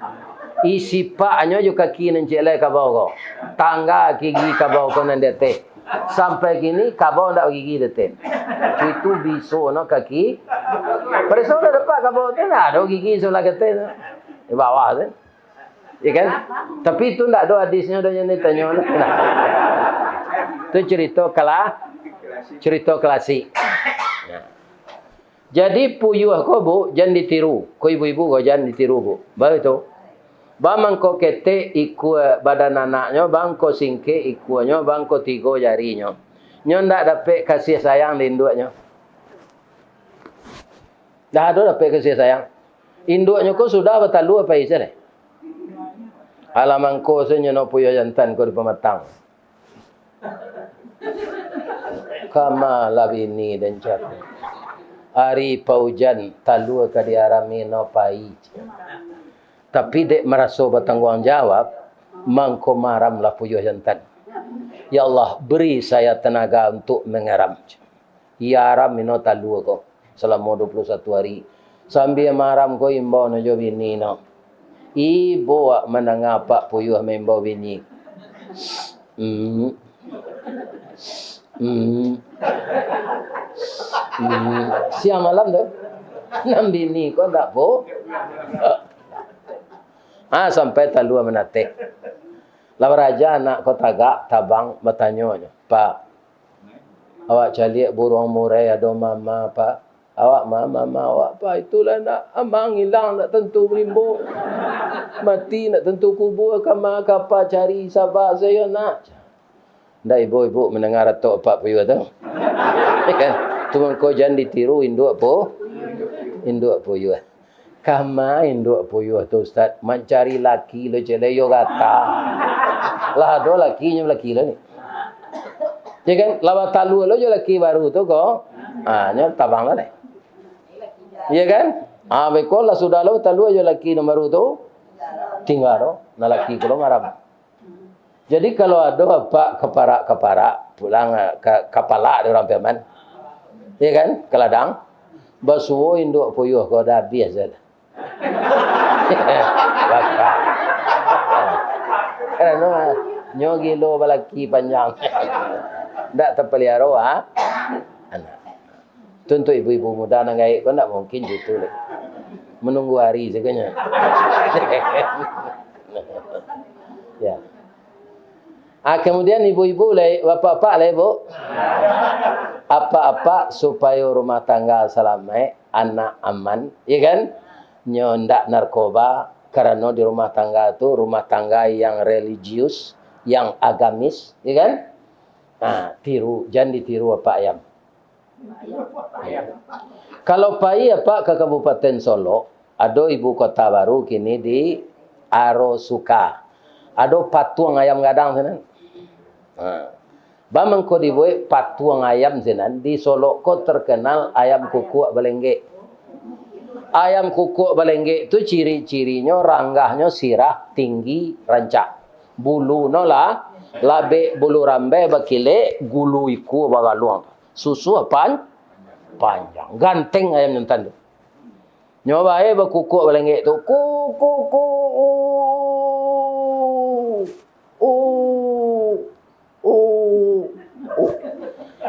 isi paknya juga kaki nencik leh kabau ko. Tangga gigi kabau ko nan dete. Sampai kini kabau ndak gigi dete. Itu biso no kaki. Preso dah dapat kabau tu nak ada gigi sebelah dete tu. Di bawah tu. Ya kan? Tapi itu ndak ada hadisnya dah yang ditanya nak. Itu cerita klasik. Jadi puyuh ko bu jangan ditiru. Ko ibu-ibu ko jangan ditiru bu. Baik tu. Bang ko kete ikut badan anaknya, bang ko singke ikutnya, bang ko tiga jarinya. Nyo ndak dapat kasih sayang di induknya. Dah ada dapat kasih sayang. Induknya ko sudah bertalu apa isi deh. Halaman ko senyo no puyuh jantan ko di pematang. Kama labini dan jatuh. Hari paujan talu ke diarami no pai. Tapi dek merasa bertanggung jawab, mangko maramlah puyuh jantan. Ya Allah, beri saya tenaga untuk mengaram. Ya aram no talu ko selama 21 hari. Sambil maram ko imbau no jo bini no. Ibu menangapa puyuh membau bini. Siang malam tu nam bini kau tak po. Sampai talua menate. Lawan raja anak kau tagak tabang bertanya, Pak, awak cari burung murai ada mama Pak? Awak mama awak Pak itulah nak amang hilang nak tentu berimbo. Mati nak tentu kubur kama kapa cari sabar saya nak. Ndak ibu-ibu mendengar atok pak puyuh tu. Kan? Cuma kau jangan ditiru induk puyuh. Kama induk puyuh tu Ustaz mencari laki lo celeyo kata. Lah do lakinya laki lo ni. Ya kan? Lawa talu lo je laki baru tu ko. Nya tabang lah ni. Ya kan? Bekol lah sudah lo talu je laki nombor tu. Tinggal lo na laki ko lo maram. Jadi kalau ada apa keparak pulang kepala orang Peman, ya kan, keladang, basuh induk puyuh kau dah habis dah. Bakal. Kerana nyogi lo balaki panjang, tak terpelihara anak. Tentu ibu-ibu muda nangai kau tak mungkin gitu le. Menunggu hari seganya. Ya. Kemudian ibu-ibu lai, bapak-bapak lai bu. Apa-apa supaya rumah tangga selamat, anak aman, ya kan? Ndak narkoba, karena di rumah tangga itu rumah tangga yang religius, yang agamis, ya kan? Jangan ditiru apa ayam. Kalau pai apa ke Kabupaten Solo, ada ibu kota baru kini di Arosuka. Ada patuang ayam gadang sana. Bamang ko dibuat patuang ayam senan di Solo ko terkenal ayam kukuk balengge. Ayam kukuk balengge itu ciri-cirinya ranggahnya sirah tinggi rancak. Bulu no lah labe bulu rambe bakile gulu iku bagaluang. Susu apaan? Panjang. Ganteng ayam nyentan tu. Nyoba bakukuk balengge tu. Kuku.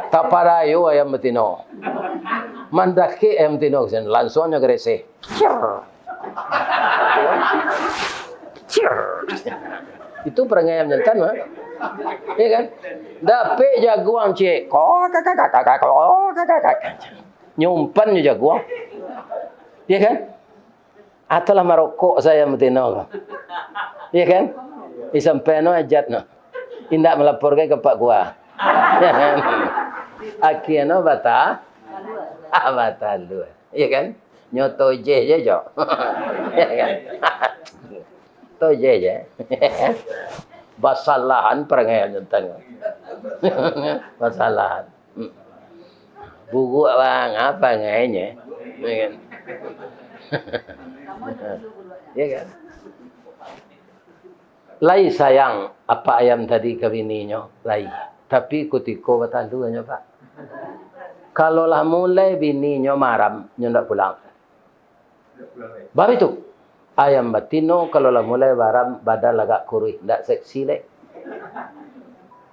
Tak padayo ayam betino. Mandaki ayam betino sen langsungnya gerese. Itu perang ayam jantan mah. Ya kan? Dapat jaguang cek. Kakak. Nyumpan je jaguang. Ya kan? Atalah marokok saya betino. Ya kan? Sampai no ajat no. Indak melaporkan ke Pak Gua. Akhirnya bata lu. Iya kan? Nyoto je jo. Iya kan? To je. Basalahan perangai nyentan. Basalahan. Buku bang apa ngainya? Iya kan? Iya kan? Lai sayang apa ayam tadi ke bininya, lai. Tapi kutiko batalu aja Pak. Kalau lah mulai bininya maram, nyo ndak pulang. Bab itu. Ayam batino kalau lah mulai baram badan agak kurih, ndak seksi leh.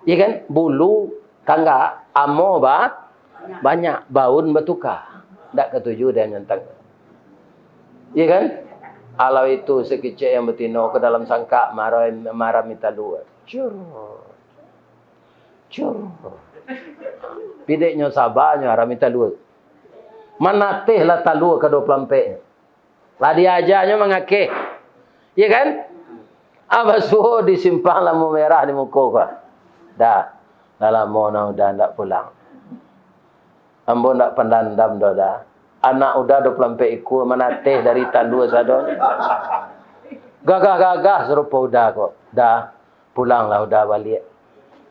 Iya kan? Bulu tangga amo banyak, baun bertukar. Ndak ketujuh dia nyentang. Iya kan? Alau itu sekecil yang betino ke dalam sangka marah minta dua. Cur. Pideknya sabarnya arah minta dua. Mana teh lah talua ke 24. Lah diajarnya mengakeh. Iya kan? Apa suhu disimpang lampu merah di muka kau. Dah. Dalam mau udah ndak pulang. Ambo ndak pendandam dah. Anak udah 24 ikut mana teh dari talua sado. Gagah serupa udah kok. Dah. Pulanglah udah balik.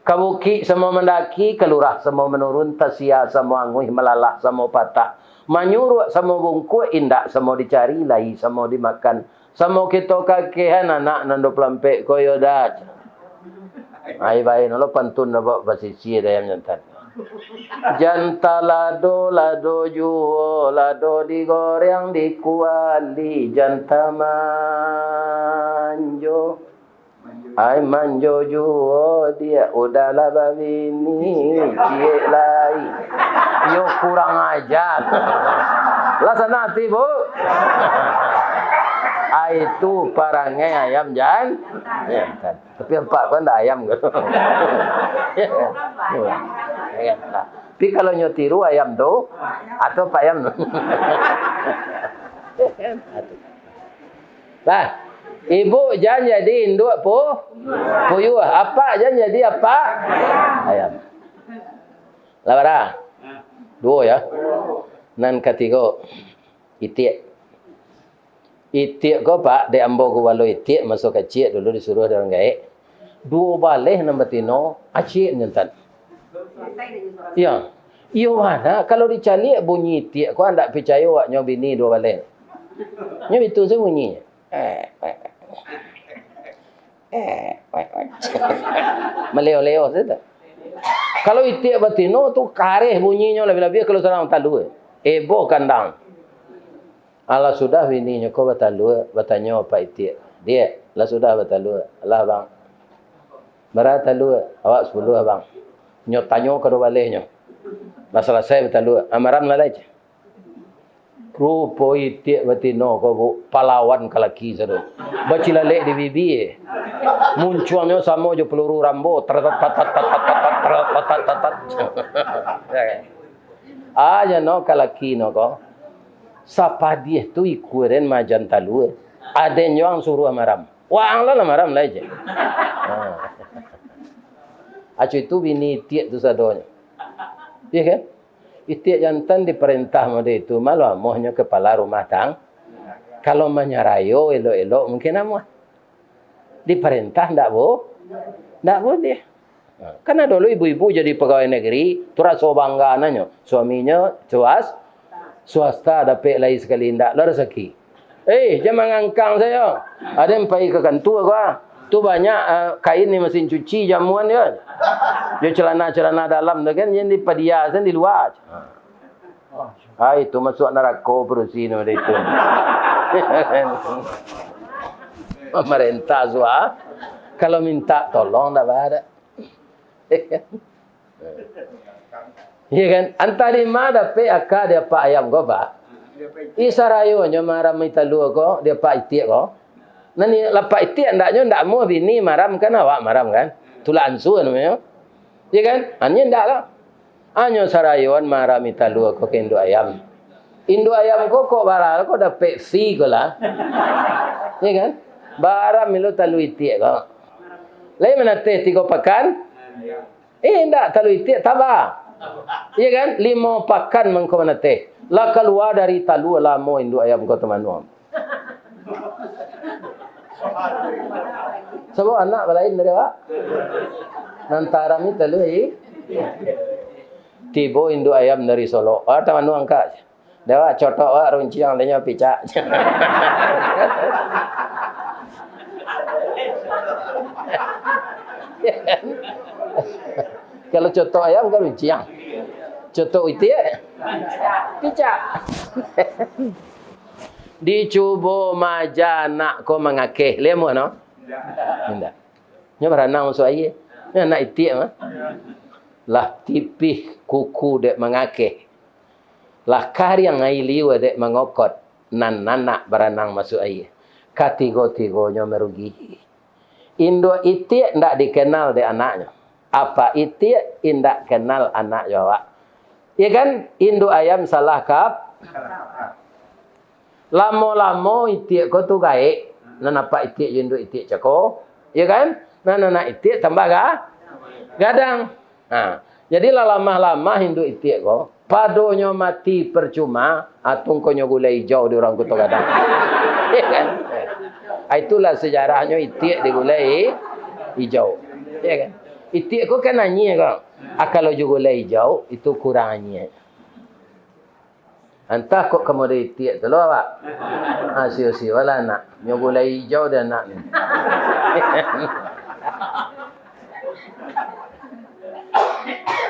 Kabuki semua mendaki, kelurah semua menurun, tasia semua anguih melalah semua patah. Manyuruh semua bungkuk, indak semua dicari, lahi semua dimakan. Semua kita kakehan anak nando pelampek koyo dah. Ai bae nolo pantun nabo basisi dayam jantan. Janta lado juo, lado digoreng dikuali, janta manjo. Ai manjo juo dia udahlah babini cie lai. Yo kurang ajar. Lah sana hati bu. Itu parangai ayam jan. Tapi empat pun dah ayam gitu. Tapi kalau nyotiru ayam tu atau pak ayam. Lah. Ibu jangan jadi induk puyuh. Apa jangan jadi apa? Ayam. Labara. Dua ya. Nan ketiga. Itik. Itik ko pak. Dek ambo ko walau itik. Masuk kecil dulu disuruh orang gaik. Dua balih nama tino. Acik nyentan. Ya. Iyo mana. Kalau dicalik bunyi itik. Ko anda percaya waknya bini dua balih. Nya itu saya bunyinya. Meleo-leo saja. Kalau itik batino tu kareh bunyinya lebih-lebih kalau seorang talu. Ebo kandang. Allah sudah bininya kau batalu, batanya apa itik. Dia lah sudah batalu. Allah bang. Berat talu, awak 10 abang. Nyo tanyo ke balenya. Masalah saya batalu. Amaram lalai. Rupo itik batino ko bu pahlawan kalaki sado. Bacilalek di bibi. Munculnya sama jo peluru rambo. Aja no kalaki no ko. Sapa dia tu ikuren majan talu. Ada yang suruh amaram. Wah anglah amaram lah je. Acu itu bini itik tu sadonya. Iya kan? Itik jantan diperintah mode itu malu amohnya kepala rumah tang. Kalau menyarayo elok-elok mungkin amoh. Diperintah ndak boleh. Karena dulu ibu-ibu jadi pegawai negeri, tu rasa bangga nanya. Suaminya swasta dapat lagi sekali ndak lah rezeki. Jangan ngangkang saya. Ada yang pergi ke kantor gua. Tu banyak kain ni mesin cuci jamuan dia. Dia celana-celana dalam tu kan yang di padiasan di luar. Itu masuk neraka berusin pada itu. Pemerintah zua kalau minta tolong tak ada. Iya kan? Antara lima dapat akak dia pak ayam ko pak. Isarayo nya marah minta lu ko dia pak itik ko. Nani lapak itik ndaknya ndak mau bini maram kan awak maram kan. Tulah ansu namanya. Ya kan? Hanya ndak lah. Hanya sarayuan marah minta lu ko ke induk ayam. Induk ayam ko kok baral ko dapat fee ko lah. Ya kan? Baram milu talu itik ko. Lai mana teh 3 pekan? Ndak talu itik tabah. Ya kan? 5 pekan mengko mana teh. Lah keluar dari talu lamo induk ayam ko teman-teman. Sebab anak lain dari awak. Nantara mi telu tibo induk ayam dari Solo. Teman nu angkat. Dewa cotok awak runciang denya picak. Kalau cotok ayam kan runciang. Cotok itik picak. Dicuba maja nak ko mengakeh. Lemu no? Tidak. Nya beranang so aye. Nya nak itik mah. Lah tipih kuku dek mengakeh. Lah kariang ai liwa dek mengokot. Nan nanak beranang masuk aye. Katigo-tigonya merugi. Indo itik ndak dikenal dek anaknya. Apa itik indak kenal anak Jawa. Ya kan? Induk ayam salah kap. Lamo-lamo itik ko tu gaik. Nanapa itik induk itik cako. Ya kan? Nana itik tambah gadang. Nah, jadi lama-lama induk itik ko. Padonyo mati percuma. Atung konyo gula hijau di orang kutu gadang. Ya kan? Itulah sejarahnya itik di gula hijau. Ya kan? Itik ko kan nanya kau. Kalau juga hijau itu kurangnya. Entah kok kamu ada itik tu loh pak. Sio-sio lah nak. Nyogula hijau dan nak ni.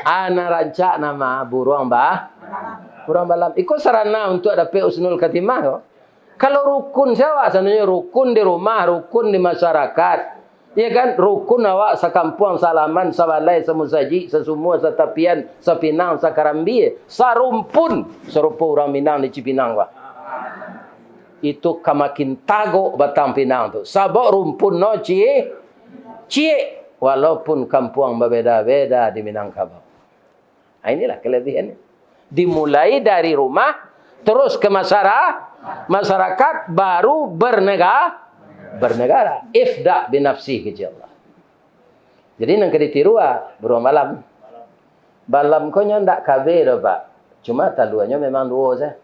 Ana rancak nama burung balam. Ikut sarana untuk dapat usnul khatimah kok. Kalau rukun siapa? Sebenarnya rukun di rumah, rukun di masyarakat. Ya kan, rukun awak sakampung, salaman, sabalai, semusaji, sesumua, setapian, sepinang, sakarambi, sarumpun, serupa orang Minang di Cipinang, Pak. Itu kamakin tagok batang Pinang tu. Sabok rumpun no cie, walaupun kampung berbeda-beda di Minangkabau. Nah, inilah kelebihannya. Dimulai dari rumah, terus ke masyarakat, baru bernegara. Ifda binafsi keji Allah. Jadi nang keditiru beruang malam. Balam ko nya ndak kabe do Pak. Cuma taluannya memang dua saja.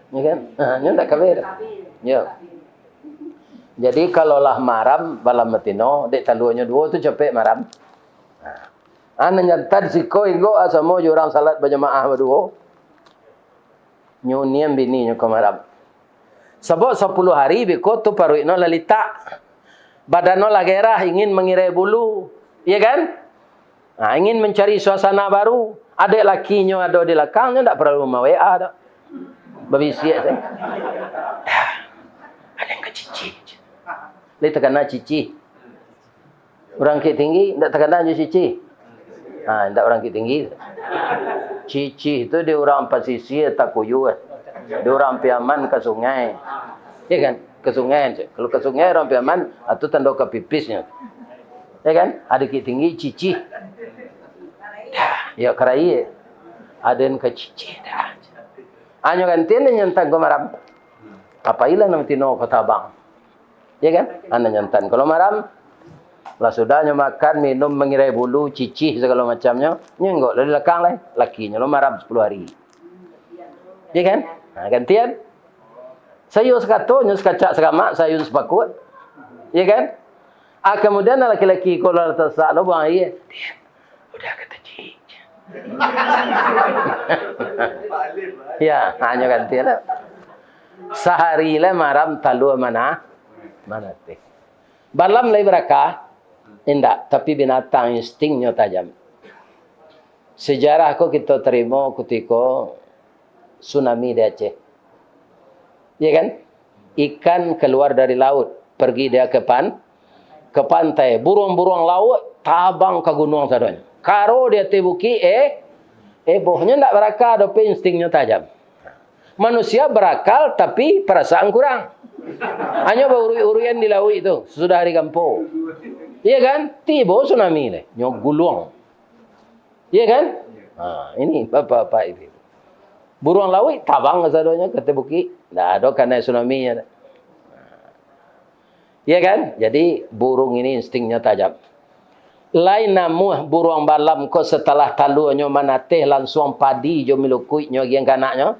Ya kan? Nya ndak kabe. Ya. Jadi kalau lah maram balam metino, dek taluannya dua tu capek maram. Ana nyantad siko ingo asamo jurang salat berjamaah berdua. Nyuniam bini nya ko maram. Sebab 10 hari biko tu paruikno lalita. Badano lagerah ingin mengirai bulu. Iya kan? Nah, ingin mencari suasana baru. Adik lakinya ada di belakangnya tak perlu rumah WA dah. Berbisi saya. Ada yang ke cici. Dia terkena cici. Orang kit tinggi tak terkena je cici. Tak orang kit tinggi. Cici itu dia orang pesisir tak kuyu. Dia orang piaman ke sungai. Ya kan? Ke sungai. Kalau ke sungai orang piaman, itu tanda ke pipisnya. Ya kan? Ada kit tinggi, cici. Ya kerai. Ada yang ke cici. Hanya gantian nyantan ke maram. Apa ilah nama tino kota bang. Ya kan? Anda nyantan. Kalau maram, lah sudahnya makan, minum, mengirai bulu, cici segala macamnya. Nyenggok dari belakang lah. Lakinya lo maram 10 hari. Ya kan? Nah, gantian. Sayur sekato, nyus kacak sekamak, sayur sepakut. Ya kan? Kemudian laki-laki kalau tersak lo buang air. Udah kata cik. Ya, hanya gantian lah. Sehari lah maram talu mana teh. Balam lagi berakah. Indak, tapi binatang instingnya tajam. Sejarah ko kita terima ketika tsunami di Aceh. Ya kan? Ikan keluar dari laut. Pergi dia ke pantai. Burung-burung laut tabang ke gunung sadanya. Karo dia tebuki bohnya tak berakal. Tapi instingnya tajam. Manusia berakal tapi perasaan kurang. Hanya beruri-urian di laut itu. Sesudah hari kampung. Ya kan? Tiba tsunami le. Nyok gulung. Ya kan? Ini bapak-bapak itu. Burung laut tabang kesadanya ke tebuki. Tak ada kena tsunami-nya. Ya kan? Jadi burung ini instingnya tajam. Lain namu burung balam ko setelah talunya manateh langsung padi jo milukui nyo yang kanaknya.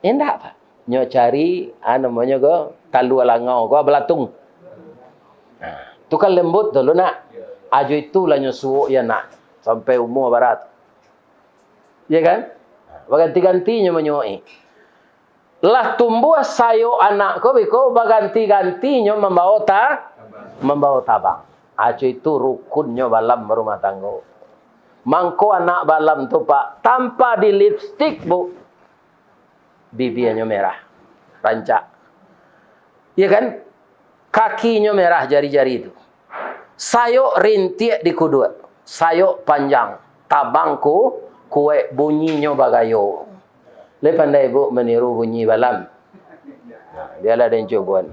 Endak Pak. Nyo cari namanya ko talu langau ko belatung. Tu kan lembut dulu nak. Aju itulah nyo suuk ya nak sampai umur barat. Ya kan? Berganti-gantinya menyuai. Lah tumbuh sayur anak ko biko berganti-gantinya membawa tabang. Acu itu rukunnya balam rumah tangga. Mangko anak balam tu Pak tanpa di lipstick bu. bibirnya merah, rancak. Ya kan? Kakinya merah jari-jari itu. Sayuk rintik di kudut. Sayuk panjang. Tabangku kue bunyinya bagayo. Le pandai ibu meniru bunyi balam. Nah, biarlah dan cobuan.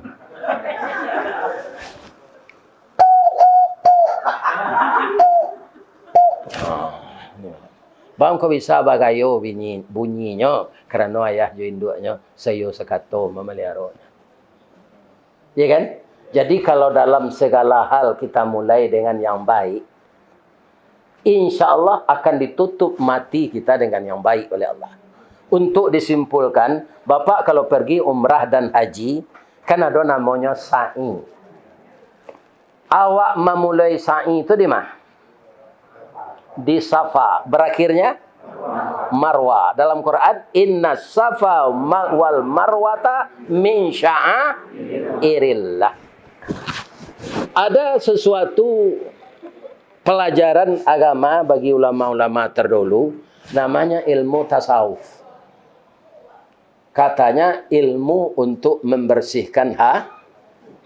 Bang kau bisa bagayo bunyinya kerana ayah jo induknya sayo sekato memeliharanya. Ya kan? Jadi kalau dalam segala hal kita mulai dengan yang baik, insya-Allah akan ditutup mati kita dengan yang baik oleh Allah. Untuk disimpulkan, Bapak kalau pergi umrah dan haji, kan ada namanya sa'i. Awak memulai sa'i itu di mana? Di Safa. Berakhirnya Marwah. Dalam Quran, inna safa wal marwata min sya'airillah. Ada sesuatu pelajaran agama bagi ulama-ulama terdahulu, namanya ilmu tasawuf. Katanya ilmu untuk membersihkan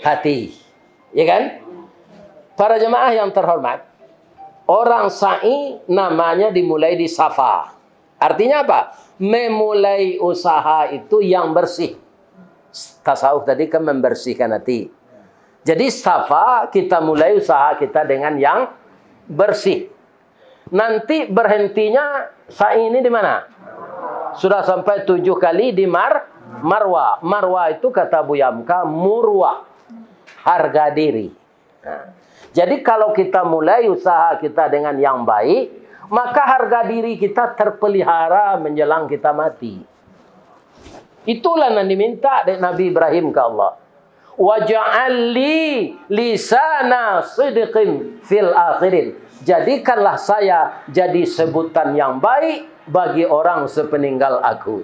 hati. Ya kan? Para jemaah yang terhormat, orang sa'i namanya dimulai di Safa. Artinya apa? Memulai usaha itu yang bersih. Tasawuf tadi kan membersihkan hati. Jadi Safa kita mulai usaha kita dengan yang bersih. Nanti berhentinya sa'i ini di mana? Sudah sampai 7 kali di Marwah. Marwah itu kata Bu Yamka murwah. Harga diri. Nah, jadi kalau kita mulai usaha kita dengan yang baik, maka harga diri kita terpelihara menjelang kita mati. Itulah yang diminta dari Nabi Ibrahim ke Allah. Waj'al li lisana sidqin fil akhirin. Jadikanlah saya jadi sebutan yang baik bagi orang sepeninggal aku.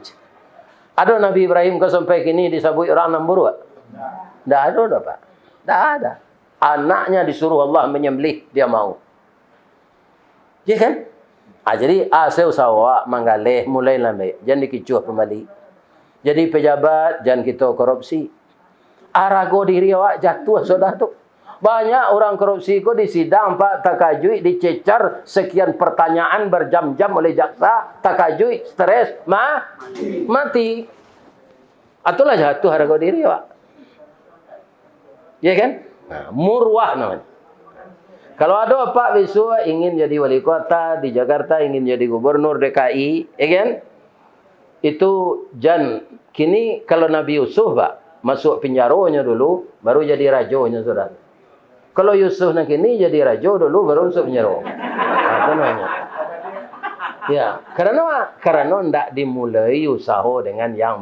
Ada Nabi Ibrahim ke sampai kini disebut orang nombor 2? Tidak ada, Pak. Tidak ada. Anaknya disuruh Allah menyembelih, dia mau. Ya kan? Jadi saya usaha manggaleh mulai lambai. Jangan dikicuh kembali. Jadi pejabat jangan kita korupsi. Arago diri awak jatuh sudah tu. Banyak orang korupsi ko di sidang Pak takajui dicecar sekian pertanyaan berjam-jam oleh jaksa, takajui stres mati. Itulah jatuh harga diri awak. Ya kan? Nah, murwah namanya. Kalau ada Pak besok ingin jadi wali kota di Jakarta, ingin jadi gubernur DKI, ya kan? Itu kini kalau Nabi Yusuf Pak masuk penjaranya dulu, baru jadi rajonya saudara. Kalau Yusuf nak kini jadi rajo dulu, baru masuk penjara. Apa namanya? Ya, karena tidak dimulai usaha dengan yang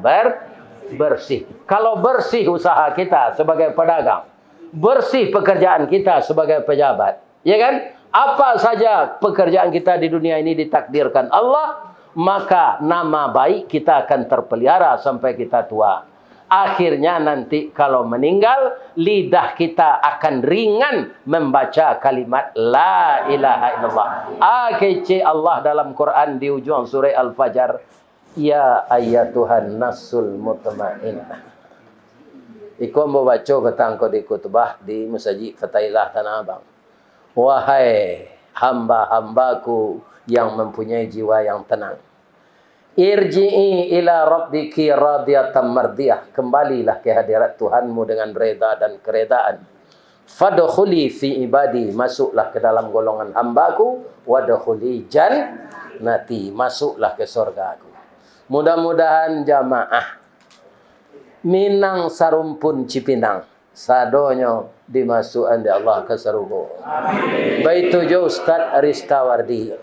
bersih. Kalau bersih usaha kita sebagai pedagang, bersih pekerjaan kita sebagai pejabat, ya kan? Apa saja pekerjaan kita di dunia ini ditakdirkan Allah, maka nama baik kita akan terpelihara sampai kita tua. Akhirnya nanti kalau meninggal, lidah kita akan ringan membaca kalimat La ilaha illallah. AKC Allah dalam Quran di ujung surah Al-Fajr. Ya ayyatuhan nasul mutmainnah. Iku mau baca petang ko di khutbah di Masjid Fatailah Tanah Abang. Wahai hamba-hambaku yang mempunyai jiwa yang tenang. Irji'i ila rabbiki radiyatan mardiyah. Kembalilah ke hadirat Tuhanmu dengan reda dan keredaan. Fadkhuli fi ibadi. Masuklah ke dalam golongan hambaku. Wadkhuli jannati. Masuklah ke surgaku. Mudah-mudahan jamaah Minang sarumpun Cipinang sadonyo dimasukkan di Allah ke surga. Baitu jo Ustaz Aristawardi.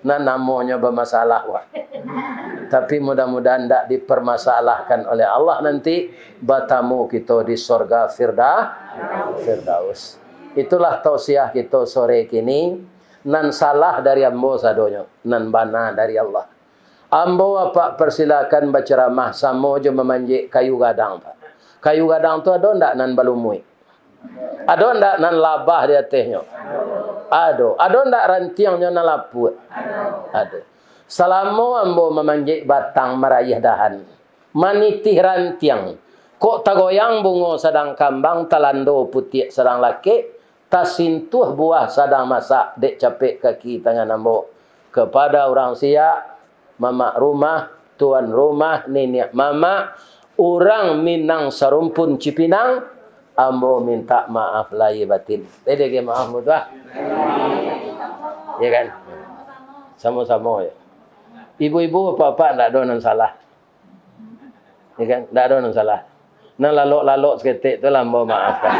Nah namanya bermasalah wah. Tapi mudah-mudahan tidak dipermasalahkan oleh Allah nanti batamu kita di surga Firdaus. Itulah tausiah kita sore kini. Nan salah dari ambo sadonyo, nan bana dari Allah. Ambo apa persilakan berceramah samo je memanjik kayu gadang Pak. Kayu gadang tu ada ndak nan balumui? Ada ndak nan labah di atasnya? Ada. Ada ndak rantiangnya nan laput? Ada. Selama ambo memanjik batang merayah dahan. manitih rantiang. Kok tagoyang bungo sedang kambang, talando putih sedang laki, tasintuh buah sedang masak, dek capek kaki tangan ambo. Kepada orang siap, mama rumah, tuan rumah, nenek mama, orang Minang Sarumpun Cipinang, ambo minta maaf lahir batin. Tadi ke maaf mudah. Ya kan? Sama-sama ya. Ibu-ibu apa-apa tak ada yang salah. Ya kan? Tak ada yang salah. Nang lalok-lalok seketik tu lah ambo maafkan.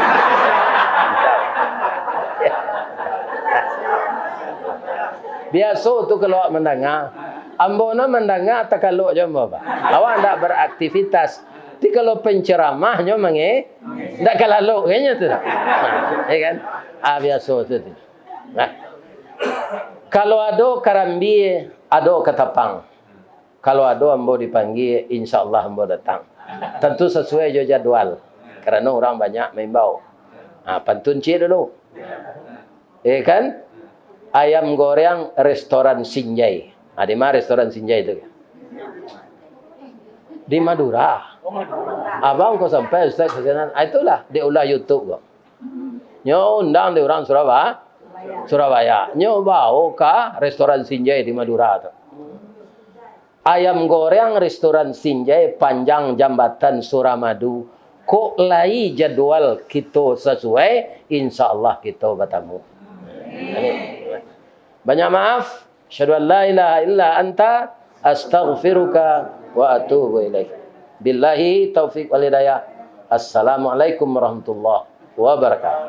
Biasa tu kalau awak mendengar, ambo na mendengar tak kalau je ambo pak. Awak ndak beraktivitas. Tapi kalau penceramahnya mange, ndak kalalok kayaknya tu. Ya kan? Biasa tu. Nah. Kalau ada karambi, ada ketapang. Kalau ada ambo dipanggil, insya-Allah ambo datang. Tentu sesuai jo jadwal. Karena orang banyak membau. Pantun cik dulu. Kan? Ayam goreng restoran Sinjai. Di mana restoran Sinjai itu? Di Madura. Abang kau sampai Ustaz kesana. Itulah diulah YouTube kok. Nyo undang di orang Surabaya. Nyo bawa ke restoran Sinjai di Madura tu. Ayam goreng restoran Sinjai panjang jambatan Suramadu. Kok lai jadwal kita sesuai, insya-Allah kita bertemu. Banyak maaf. Asyhadu an la ilaha illa anta astaghfiruka wa atubu ilaik. Billahi taufiq wal hidayah. Assalamualaikum warahmatullahi wabarakatuh.